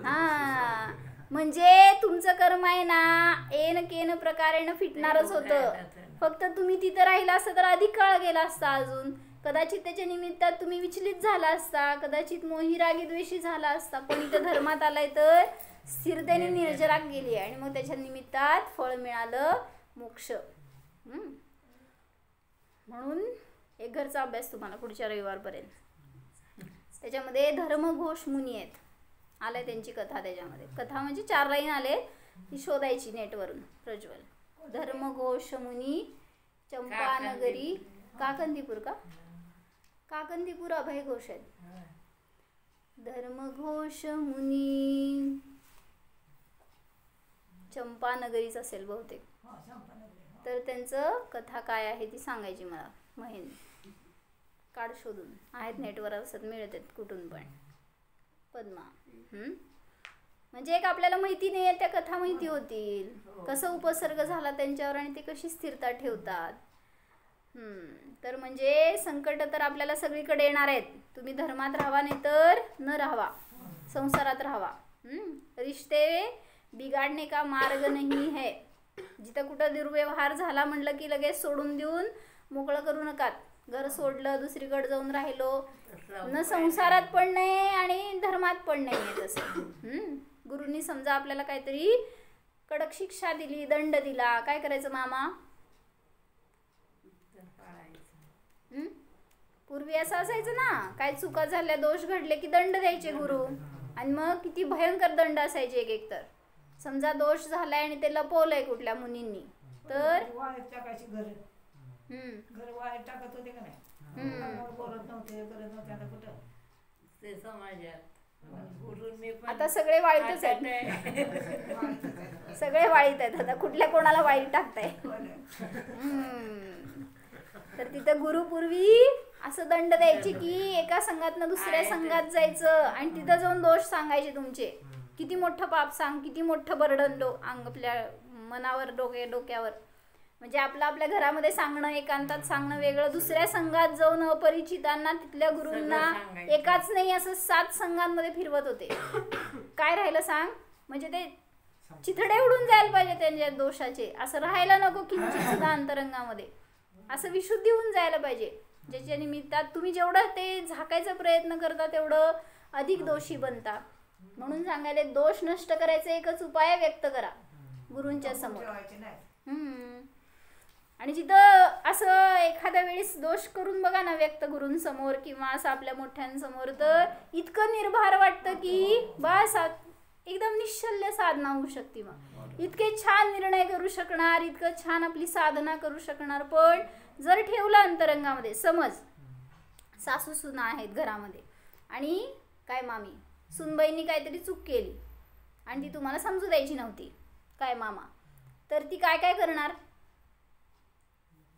हा म्हणजे तुमचं कर्म आहे ना एन केन प्रकारेनं फिटणारच होतं. फक्त तुम्ही तिथं राहिला असता तर अधिक काळ गेला असता अजून. कदाचित त्याच्या निमित्तात तुम्ही विचलित झाला असता, कदाचित मोही रागी द्वेषी झाला असता. पण इथं धर्मात आलाय तर स्थिरतेने निर्जराक गेली आणि मग त्याच्या निमित्तात फळ मिळालं, मोक्ष. म्हणून एक घरचा अभ्यास तुम्हाला पुढच्या रविवारपर्यंत. त्याच्यामध्ये धर्मघोष मुनी आहेत, आलंय त्यांची कथा. त्याच्यामध्ये कथा म्हणजे 4 लाईन आले, ती शोधायची नेटवरून. प्रज्वल धर्मघोष मुनी चंपानगरी, काकंदीपूर का, काकंदीपूर अभय घोष आहेत. धर्मघोष मुनी चंपानगरीच असेल बहुतेक. तर त्यांचं कथा काय आहे ती सांगायची मला. महेन काढ शोधून, आहेत नेटवर असत, मिळतात कुठून पण. पद्मा म्हणजे एक आपल्याला माहिती नाही आहे त्या कथा माहिती होतील, कसं उपसर्ग झाला त्यांच्यावर आणि ते कशी स्थिरता ठेवतात. तर म्हणजे संकट तर आपल्याला सगळीकडे येणार आहेत. तुम्ही धर्मात राहावा नाही तर न राहावा, संसारात राहावा. रिश्ते बिगाडणे का मार्ग नाही है. जिथं कुठं दुर्व्यवहार झाला म्हटलं की लगेच सोडून देऊन मोकळं करू नका. घर सोडलं दुसरीकडे जाऊन राहिलो, न संसारात पण नाही आणि धर्मात पण नाही आहे तसं. गुरुंनी समजा आपल्याला काहीतरी कडक शिक्षा दिली, दंड दिला, काय करायचं मामा. पूर्वी असं असायचं ना, काय चुका झाल्या, दोष घडले की दंड द्यायचे गुरु. आणि मग किती भयंकर दंड असायचे. एक तर समजा दोष झालाय आणि ते लपवलंय कुठल्या मुनींनी तर घर वाळत टाकत होते का नाही, बोलत नव्हते, करत नव्हते. आता कुठं ते समाजात आता सगळे वाळीतच आहेत. सगळे वाळीत आहेत आता, कुठल्या कोणाला वाळीत टाकताय. तर तिथं गुरुपूर्वी असं दंड द्यायची की एका संघातनं दुसऱ्या संघात जायचं आणि तिथं जाऊन दोष सांगायचे तुमचे. किती मोठं पाप सांग, किती मोठं बर्डन आपल्या मनावर, डोक्यावर. म्हणजे आपल्या घरामध्ये सांगणं, एकांतात सांगणं वेगळं, दुसऱ्या संघात जाऊन अपरिचितांना, तिथल्या गुरूंना एकाच नाही असं 7 संघांमध्ये फिरवत होते. काय राहिलं सांग, म्हणजे ते चिथडे उडून जायला पाहिजे त्यांच्या दोषाचे. असं राहायला नको किंचित सुद्धा अंतरंगामध्ये. असं विशुद्धी होऊन जायला पाहिजे, ज्याच्या निमित्तात तुम्ही जेवढं ते झाकायचा प्रयत्न करता तेवढं अधिक दोषी बनता. म्हणून सांगायला दोष नष्ट करायचा एकच उपाय व्यक्त करा गुरूंच्या समोर. आणि जिथं असं एखाद्या वेळेस दोष करून बघा ना व्यक्त गुरूंसमोर किंवा असं आपल्या मोठ्यांसमोर, तर इतकं निर्भार वाटतं की बस एकदम निश्चल्य साधना होऊ शकते. मग इतके छान निर्णय करू शकणार, इतकं छान आपली साधना करू शकणार. पण जर ठेवलं अंतरंगामध्ये, समज सासू सुना आहेत घरामध्ये आणि काय मामी सुनबाईंनी काहीतरी चूक केली आणि ती तुम्हाला समजू द्यायची नव्हती, काय मामा, तर ती काय काय करणार,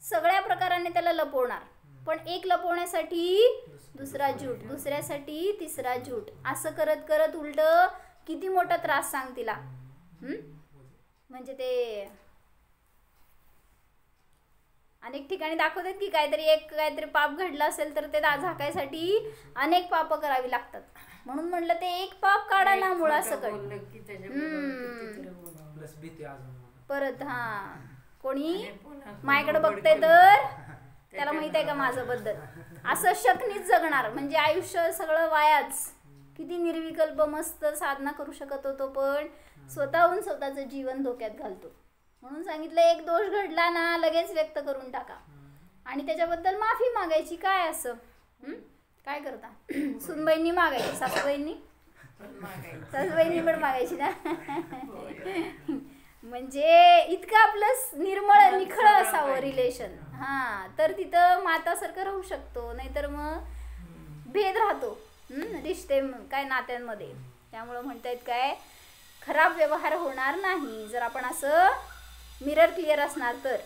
सगळ्या प्रकाराने त्याला लपवणार. पण एक लपवण्यासाठी दुसरा झूट, दुसऱ्यासाठी तिसरा झूट, असं करत करत उलट किती मोठा त्रास सांग तिला. म्हणजे ते अनेक ठिकाणी दाखवतात की काहीतरी पाप घडलं असेल तर ते झाकायसाठी अनेक पाप करावी लागतात. म्हणून म्हटलं ते एक पाप काढा ना मुळासकट. परत कोणी माझ्याकडे बघतंय तर त्याला माहित आहे का माझं बद्दल, असं शकनीच जगणार. म्हणजे आयुष्य सगळं वायाच. किती निर्विकल्प मस्त साधना करू शकत होतो पण स्वतःहून स्वतःचं जीवन धोक्यात घालतो. म्हणून सांगितलं एक दोष घडला ना लगेच व्यक्त करून टाका आणि त्याच्याबद्दल माफी मागायची. काय असं काय करता? सुनबाईंनी मागायची, सासूबाईंनी पण मागायचं. सासूबाईंनी पण मागायची ना. म्हणजे इतकं आपलं निर्मळ निखळ असावं रिलेशन. हा, तर तिथं मातासारखं राहू शकतो, नाहीतर मग भेद राहतो रिश्ते काय नात्यांमध्ये. त्यामुळं म्हणतायत काय, खराब व्यवहार होणार नाही जर आपण असं मिरर क्लिअर असणार तर.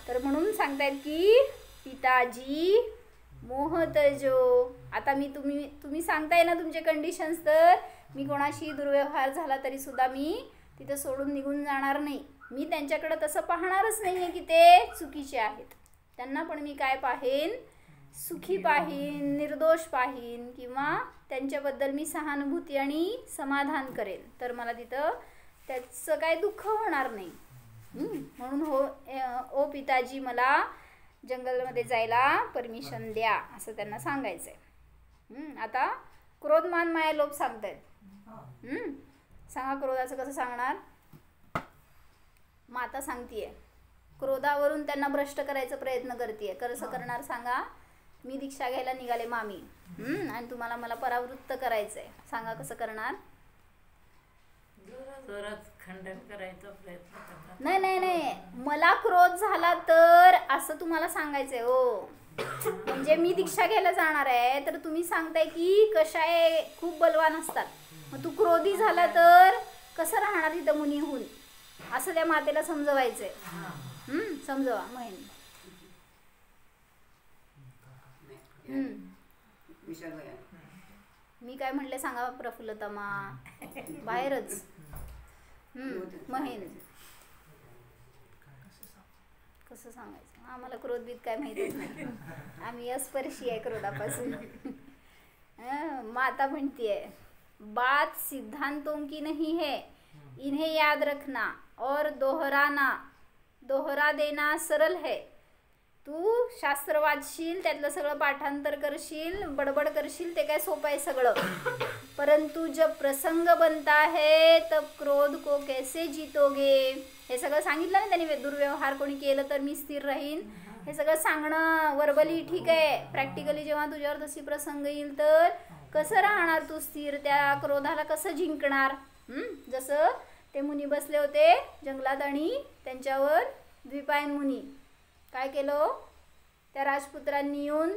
तर म्हणून सांगतायत की पिताजी मोह तजो. आता मी तुम्ही सांगताय ना तुमचे कंडिशन्स, तर मी कोणाशी दुर्व्यवहार झाला तरी सुद्धा मी तिथं सोडून निघून जाणार नाही. मी त्यांच्याकडे तसं पाहणारच नाही आहे की ते चुकीचे आहेत. त्यांना पण मी काय पाहेन, सुखी पाहीन, निर्दोष पाहीन, किंवा त्यांच्याबद्दल मी सहानुभूती आणि समाधान करेन. तर मला तिथं त्याचं काय दुःख होणार नाही. म्हणून ओ पिताजी मला जंगलमध्ये जायला परमिशन द्या असं त्यांना सांगायचं आहे. आता क्रोध मान माया लोभ सांगतायत. सांगा क्रोधाचं कसं सांगणार. माता सांगतीये, क्रोधावरून त्यांना भ्रष्ट करायचा प्रयत्न करतीये. कसं करणार सांगा. मी दीक्षा घ्यायला निघाले मामी, आणि तुम्हाला मला परावृत्त करायचंय. सांगा कसं करणार. जोरात खंडन करायचा प्रयत्न करतात. नाही नाही नाही, मला क्रोध झाला तर असं तुम्हाला सांगायचंय. हो, म्हणजे मी दीक्षा घ्यायला जाणार आहे, तर तुम्ही सांगताय की कशाय खूप बलवान असतात, मग तू क्रोधी झाला तर कसं राहणार तिथं मुनीहून, असं त्या मातेला समजवायचंय. समजवा महिन. मी काय म्हणले सांगा प्रफुल्लतमा. बाहेरच महिन कसं सांगायचं. आम्हाला क्रोधबीत काय माहितीच नाही, आम्ही अस्पर्शी आहे क्रोधापासून. माता म्हणतीये, बात सिद्धांतों की नहीं है, इन्हें याद रखना और दोहरा देना सरल है. तू शास्त्र वाचशील, त्यातलं सगळं पाठांतर करशील, बडबड करशील, ते काय सोपं आहे सगळं. परंतु जब प्रसंग बनता है तब क्रोध को कैसे जीतोगे. हे सगळं सांगितलं ना त्यांनी. दुर्व्यवहार कोणी केलं तर मी स्थिर राहीन, हे सगळं सांगणं वर्बली ठीक आहे. प्रॅक्टिकली जेव्हा तुझ्यावर तशी प्रसंग येईल तर कसं राहणार तू स्थिर, त्या क्रोधाला कसं जिंकणार. जसं ते मुनी बसले होते जंगलात आणि त्यांच्यावर द्विपायन मुनी काय केलं, त्या राजपुत्रांनी येऊन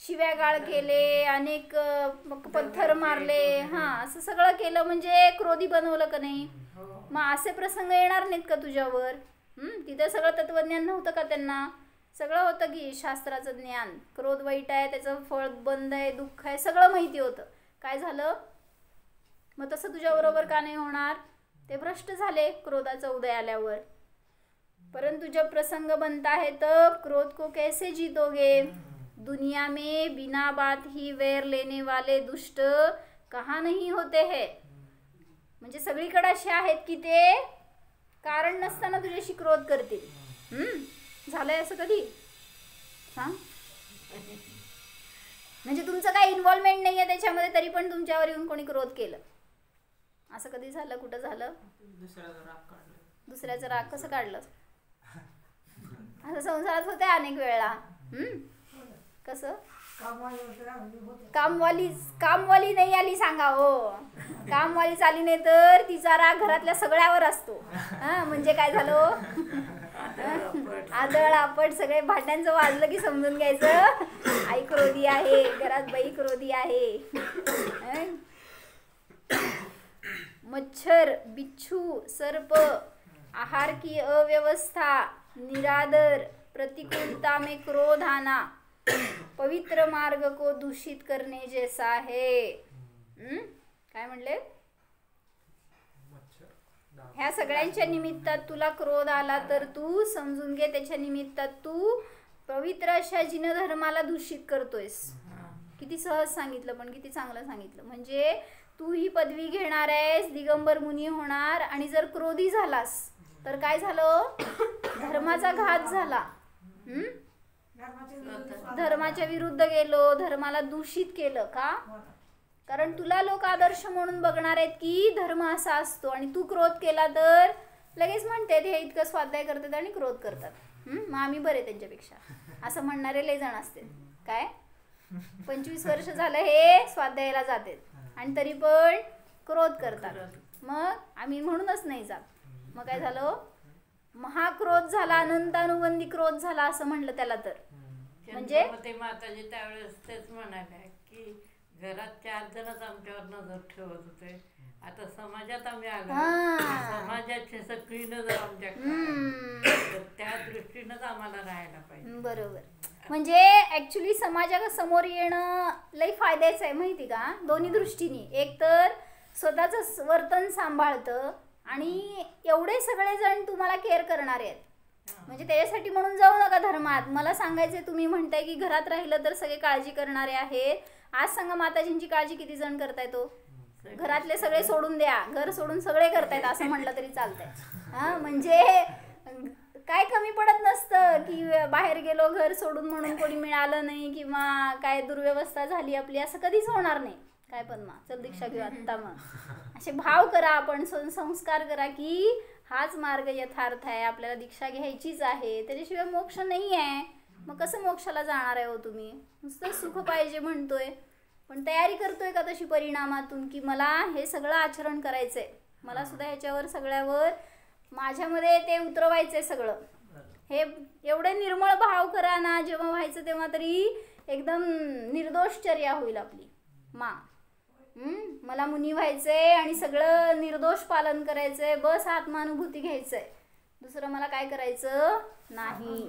शिव्यागाळ केले, अनेक पत्थर मारले, असं सगळं केलं, म्हणजे क्रोधी बनवलं का नाही. मग असे प्रसंग येणार नाहीत का तुझ्यावर. तिथं सगळं तत्वज्ञान नव्हतं का त्यांना. सगळं होतं की शास्त्राचं ज्ञान. क्रोध वाईट आहे, त्याचं फळ बंद आहे, दुःख आहे, सगळं माहिती होतं. काय झालं मग तसं तुझ्याबरोबर का नाही होणार. ते भ्रष्ट झाले क्रोधाचा उदय आल्यावर. परंतु जब प्रसंग बनता है तब क्रोध को कैसे जीतोगे. दुनिया में बिना बात ही वैर लेने वाले दुष्ट कहाँ नहीं होते हैं. म्हणजे सगळीकडे असे आहेत की ते कारण नसताना तुझ्याशी क्रोध करतील. झालंय असं कधी सांग. म्हणजे तुमचं काही इन्व्हॉल्वमेंट नाही आहे त्याच्यामध्ये, तरी पण तुमच्यावर येऊन कोणी क्रोध केलं, असं कधी झालं. कुठं झालं. दुसऱ्याचं राग कसं काढलं. असं संसारात होते अनेक वेळा. कसं कामवाली नाही आली सांगा. हो, कामवाली आली नाही तर तिचा राग घरातल्या सगळ्यावर असतो. म्हणजे काय झालं, आदळ आपट सगळे भांड्यांचं वाजलं की समजून घ्यायचं आई क्रोधी आहे, घरात बाई क्रोधी आहे. मच्छर, बिच्छू, सर्प, आहार की अव्यवस्था, निरादर, प्रतिकूलता में क्रोध आना पवित्र मार्ग को दूषित करने जैसा है. काय म्हणले. ह्या सगळ्यांच्या निमित्तात तुला क्रोध आला तर तू समजून घे, त्याच्या निमित्तात तू पवित्र अशा जिनधर्माला दूषित करतोयस. किती सहज सांगितलं, पण किती चांगलं सांगितलं. म्हणजे तू ही पदवी घेणार आहेस, दिगंबर मुनी होणार, आणि जर क्रोधी झालास तर काय झालं, धर्माचा घात झाला. धर्माच्या विरुद्ध गेलो, धर्माला दूषित केलं. का. कारण तुला लोक आदर्श म्हणून बघणार आहेत की धर्म असा असतो, आणि तू क्रोध केला तर लगेच म्हणतात हे इतकं स्वाध्याय करतात आणि क्रोध करतात, मग आम्ही बरे त्यांच्यापेक्षा, असं म्हणणारे लय जण असते. काय 25 वर्ष झालं हे स्वाध्यायाला जाते आणि तरी पण क्रोध करतात. मग आम्ही म्हणूनच नाही जात. मग काय झालं, महाक्रोध झाला, अनंतानुबंधी क्रोध झाला असं म्हणलं त्याला. तर म्हणजे ते माताजी त्यावेळेस तेच म्हणाल्या की घरात 4 जणच आमच्यावर नजर ठेवत होते, आता समाजात आम्ही आलो, समाजाची सगळी नजर आमच्याकडे, त्या दृष्टीनंच आम्हाला राहायला पाहिजे. बरोबर. म्हणजे ऍक्च्युली समाजासमोर येणं लई फायद्याचं आहे माहिती का, दोन्ही दृष्टीने. एक तर स्वतःचं वर्तन सांभाळतं आणि एवढे सगळेजण तुम्हाला केअर करणारे आहेत. म्हणजे त्याच्यासाठी म्हणून जाऊ नका धर्मात. मला सांगायचंय, तुम्ही म्हणताय की घरात राहिलं तर सगळे काळजी करणारे आहेत. आज सांगा माताजींची काळजी किती जण करताय? तो घरातले सगळे सोडून द्या, घर सोडून सगळे करतायत असं म्हटलं तरी चालतंय. हा, म्हणजे काय कमी पडत नसतं की बाहेर गेलो घर सोडून म्हणून कोणी मिळालं नाही किंवा काय दुर्व्यवस्था झाली आपली, असं कधीच होणार नाही. काय पण मा चल दीक्षा घेऊ आत्ता. मग असे भाव करा, आपण संस्कार करा की हाच मार्ग यथार्थ आहे, आपल्याला दीक्षा घ्यायचीच आहे, त्याच्याशिवाय मोक्ष नाही आहे. मग कसं मोक्षाला जाणार आहे हो तुम्ही? नुसतं सुख पाहिजे म्हणतोय, पण तयारी करतोय का तशी परिणामातून की मला हे सगळं आचरण करायचंय, मला सुद्धा ह्याच्यावर सगळ्यावर माझ्यामध्ये ते उतरवायचंय सगळं. हे एवढे निर्मळ भाव करा ना, जेव्हा व्हायचं तेव्हा तरी एकदम निर्दोषचर्या होईल आपली. मला मुनी व्हायचंय आणि सगळं निर्दोष पालन करायचंय, बस आत्मानुभूती घ्यायचंय, दुसरं मला काय करायचं नाही.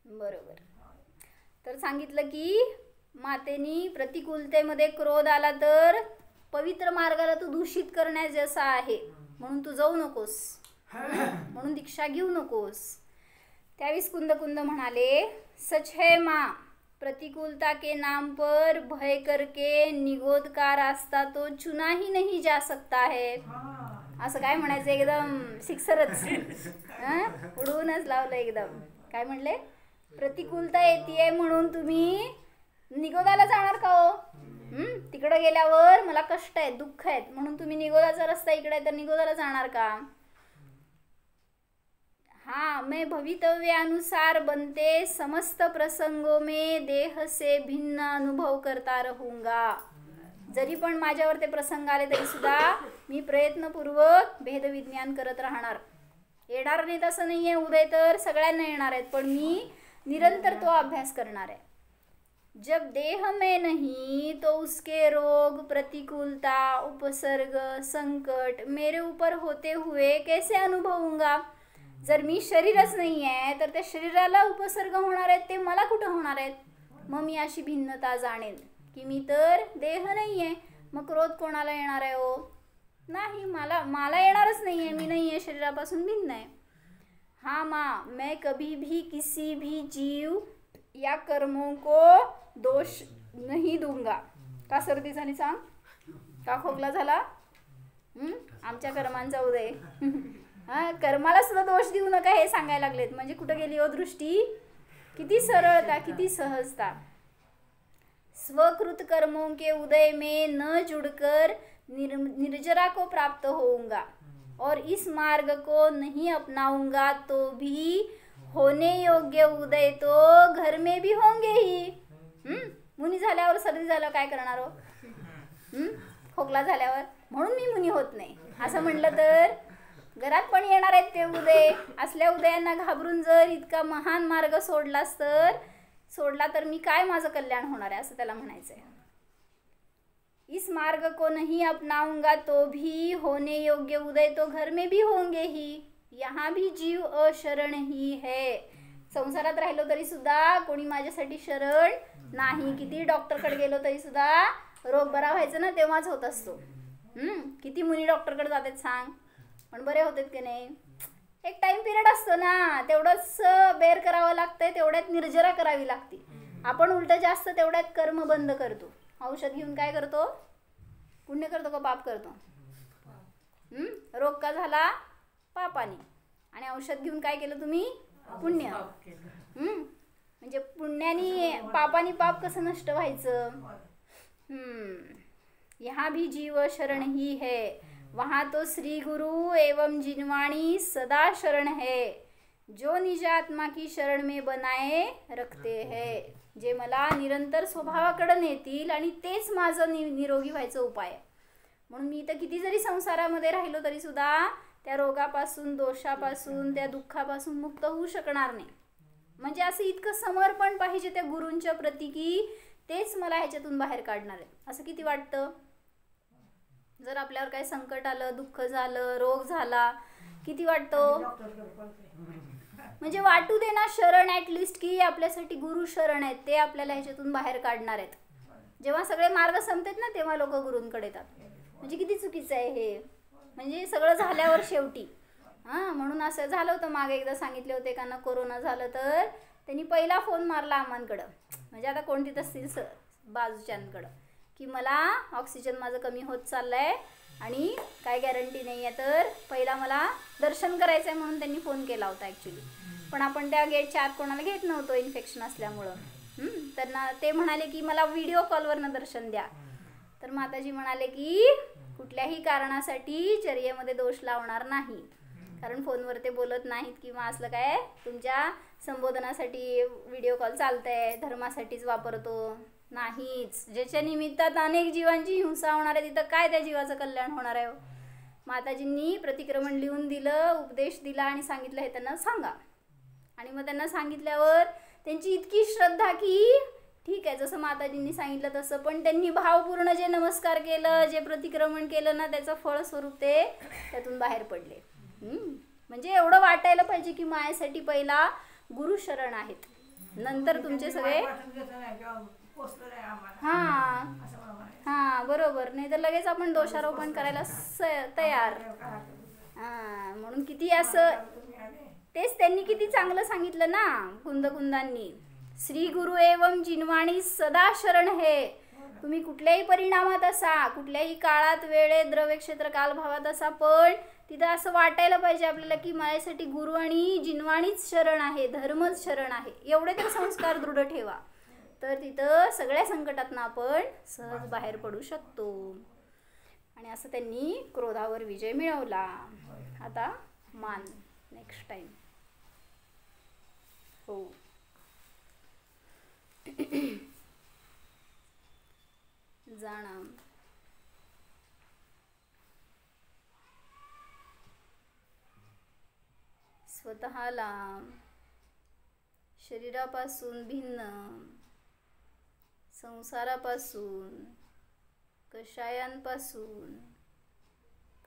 बरोबर. तर सांगितलं की मातेनी प्रतिकूलतेमध्ये क्रोध आला तर पवित्र मार्गाला तू दूषित करण्यास जसा आहे, म्हणून तू जाऊ नकोस, म्हणून दीक्षा घेऊ नकोस. त्यावेळेस कुंद म्हणाले, सच है माँ, प्रतिकूलता के नाम पर भय करके निगोद का रास्ता तो चुना ही नहीं जा सकता है. असं काय म्हणायचं, एकदम सिक्सरच उडवूनच लावलं एकदम. काय म्हणले, प्रतिकूलता येते म्हणून तुम्ही निगोदाला जाणार का हो? तिकडं गेल्यावर मला कष्ट आहेत, दुःख आहेत, म्हणून तुम्ही निगोदाचा रस्ता इकडे आहे तर निगोदाला जाणार का? हाँ, मैं भवितव्यानुसार बनते समस्त प्रसंगों में देह से भिन्न अनुभव करता रहूंगा. जरी पण माझ्यावर ते प्रसंग आले तरी सुद्धा मी प्रयत्नपूर्वक भेदविज्ञान करत राहणार. येणार नाही तसं नाही आहे, उदय तर सगळ्यांना येणार आहेत, पण मी निरंतर तो अभ्यास करणार आहे. जब देह में नहीं तो उसके रोग, प्रतिकूलता, उपसर्ग, संकट मेरे ऊपर होते हुए कैसे अनुभवूंगा. जर मी शरीरच नाही आहे तर त्या शरीराला उपसर्ग होणार आहेत, ते मला कुठं होणार आहेत? मग मी अशी भिन्नता जाणेन की मी तर देह नाही आहे. मग क्रोध कोणाला येणार आहे हो? नाही, मला येणारच नाही आहे, मी नाही आहे, शरीरापासून भिन्न आहे. हाँ माँ, मैं कभी भी किसी भी जीव या कर्मों को दोष नहीं दूंगा. का सर्दी झाली सांग? का खोकला झाला? आमच्या कर्मांचा उदय. हा, कर्माला सुद्धा दोष देऊ नका हे सांगायला लागलेत. म्हणजे कुठं गेली हो दृष्टी? किती सरळता, किती सहजता. स्वकृत कर्मों के उदय में न जुड़कर निर्जरा को प्राप्त होऊंगा और इस मार्ग को नहीं अपनाऊंगा तो भी होने योग्य उदय तो घर में भी होंगे ही. मुनी झाल्यावर सर्दी झाल्यावर काय करणार हो? खोकला झाल्यावर म्हणून मी मुनी होत नाही असं म्हणलं तर घरात पण येणार आहेत ते उदय. असल्या उदयांना घाबरून जर इतका महान मार्ग सोडला तर मी काय, माझं कल्याण होणार आहे असं त्याला म्हणायचंय. इस मार्ग को नहीं अपनाऊंगा तो भी होने योग्य उदय तो घर में भी होंगे ही. यहाँ भी जीव अशरण ही है. संसारात राहिलो तरी सुद्धा कोणी माझ्यासाठी शरण नाही. किती डॉक्टरकडे गेलो तरी सुद्धा रोग बरा व्हायचा ना तेव्हाच होत असतो. किती मुनी डॉक्टरकडे जातात सांग, पण बरे होतात की नाही? एक टाइम पिरियड असतो ना, तेवढंच बेअर करावं लागतंय, तेवढ्यात निर्जरा करावी लागते. आपण उलट जास्त तेवढ्यात कर्म बंद करतो. औषध घेऊन काय करतो? पुण्य करतो का पाप करतो? रोग का झाला? पापाने. आणि औषध घेऊन काय केलं तुम्ही? पुण्य. म्हणजे पुण्याने पापाने पाप कसं नष्ट व्हायचं? यहाँ भी जीव शरण ही है वहाँ तो श्री गुरु एवं जिनवाणी सदा शरण है, जो निज आत्मा की शरण में बनाए रखते है. जे मला निरंतर स्वभावाकडे नेतील आणि तेच माझं निरोगी व्हायचं उपाय आहे. म्हणून मी इथं किती जरी संसारामध्ये राहिलो तरी सुद्धा त्या रोगापासून, दोषापासून, त्या दुःखापासून मुक्त होऊ शकणार नाही. म्हणजे असं इतकं समर्पण पाहिजे त्या गुरूंच्या प्रती की तेच मला ह्याच्यातून बाहेर काढणार आहे. असं किती वाटतं? जर आपल्यावर काही संकट आलं, दुःख झालं, रोग झाला, किती वाटतं? म्हणजे वाटू दे ना शरण ॲटलिस्ट की आपल्यासाठी गुरु शरण आहेत, ते आपल्याला ह्याच्यातून बाहेर काढणार आहेत. जेव्हा सगळे मार्ग संपतात ना तेव्हा लोक गुरूंकडे येतात. म्हणजे किती चुकीचं आहे हे. म्हणजे सगळं झाल्यावर शेवटी म्हणून असं झालं होतं. मागे एकदा सांगितले होते एकांना कोरोना झालं तर त्यांनी पहिला फोन मारला आम्हांकडं, म्हणजे आता कोणती असतील बाजूच्यांकडं, की मला ऑक्सिजन माझं कमी होत चाललंय आणि काय गॅरंटी नाही आहे, तर पहिला मला दर्शन करायचं आहे म्हणून त्यांनी फोन केला होता ॲक्च्युली. पण आपण त्या गेटच्या आत कोणाला घेत नव्हतो इन्फेक्शन असल्यामुळं. त्यांना ते म्हणाले की मला व्हिडिओ कॉलवरनं दर्शन द्या. तर माताजी म्हणाले की कुठल्याही कारणासाठी चर्येमध्ये दोष लावणार नाही, कारण फोनवर ते बोलत नाहीत किंवा असलं काय तुमच्या संबोधनासाठी व्हिडिओ कॉल चालतंय, धर्मासाठीच वापरतो नाहीच. ज्याच्या निमित्तात अनेक जीवांची हिंसा होणार आहे तिथं काय त्या जीवाचं कल्याण होणार आहे? माताजींनी प्रतिक्रमण लिहून दिलं, उपदेश दिला आणि सांगितलं हे त्यांना सांगा. आणि मग त्यांना सांगितल्यावर त्यांची इतकी श्रद्धा की ठीक आहे जसं माताजींनी सांगितलं तसं, पण त्यांनी भावपूर्ण जे नमस्कार केलं, जे प्रतिक्रमण केलं ना, त्याचं फळस्वरूप ते त्यातून बाहेर पडले. म्हणजे एवढं वाटायला पाहिजे की मायासाठी पहिला गुरु शरण आहेत, नंतर तुमचे सगळे. हां बरोबर. नाही तर लगेच आपण दोषारोपण करायला तयार. म्हणून किती असं तेच त्यांनी किती चांगलं सांगितलं ना कुंदांनी, श्री गुरु एवं जिनवाणी सदा शरण है. तुम्ही कुठल्याही परिणामात असा, कुठल्याही काळात, वेळेत, द्रव्य क्षेत्र, कालभावात असा, पण तिथं असं वाटायला पाहिजे आपल्याला की माझ्यासाठी गुरु आणि जिनवाणीच शरण आहे, धर्मच शरण आहे. एवढे तर संस्कार दृढ ठेवा, तर तिथं सगळ्या संकटातनं आपण सहज बाहेर पडू शकतो. आणि असं त्यांनी क्रोधावर विजय मिळवला. आता मान नेक्स्ट टाइम. हो जाणा स्वतःला शरीरापासून भिन्न, संसारापासून, कषायांपासून,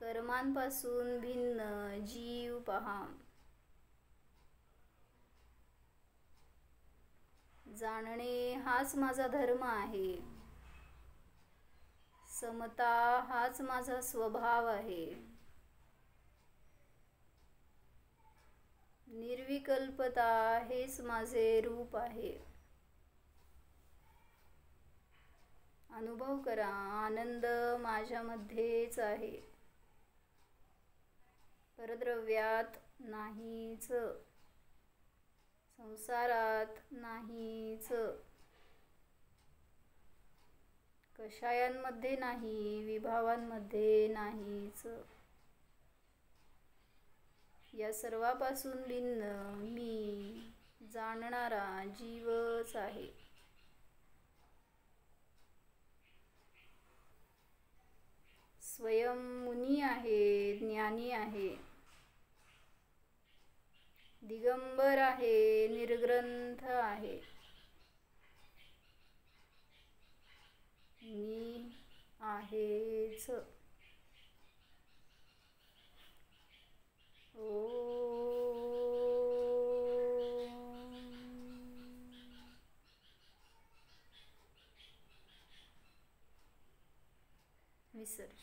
कर्मांपासून भिन्न जीव पहा. जाणणे हाच माझा धर्म आहे, समता हाच माझा स्वभाव आहे, निर्विकल्पता हेच माझे रूप आहे. अनुभव करा, आनंद माझ्यामध्येच आहे, परद्रव्यात नाहीच, संसारात नाहीच, कषायांमध्ये नाही, विभावांमध्ये नाहीच. या सर्वापासून भिन्न मी जाणणारा जीवच आहे. स्वयं मुनी आहे, ज्ञानी आहे, दिगंबर आहे, निर्ग्रंथ आहे. मी आहेच. विसर्जन.